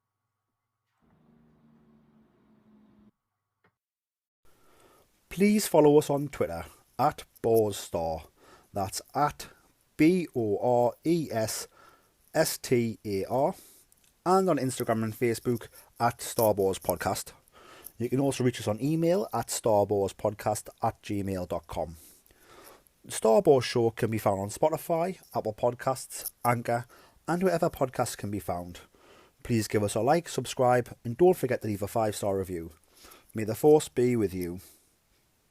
Please follow us on Twitter at BoresStar. That's at BORESSTAR. And on Instagram and Facebook at Star Wars Podcast. You can also reach us on email at starwarspodcast@gmail.com. The Star Wars Show can be found on Spotify, Apple Podcasts, Anchor, and wherever podcasts can be found. Please give us a like, subscribe, and don't forget to leave a 5-star review. May the Force be with you.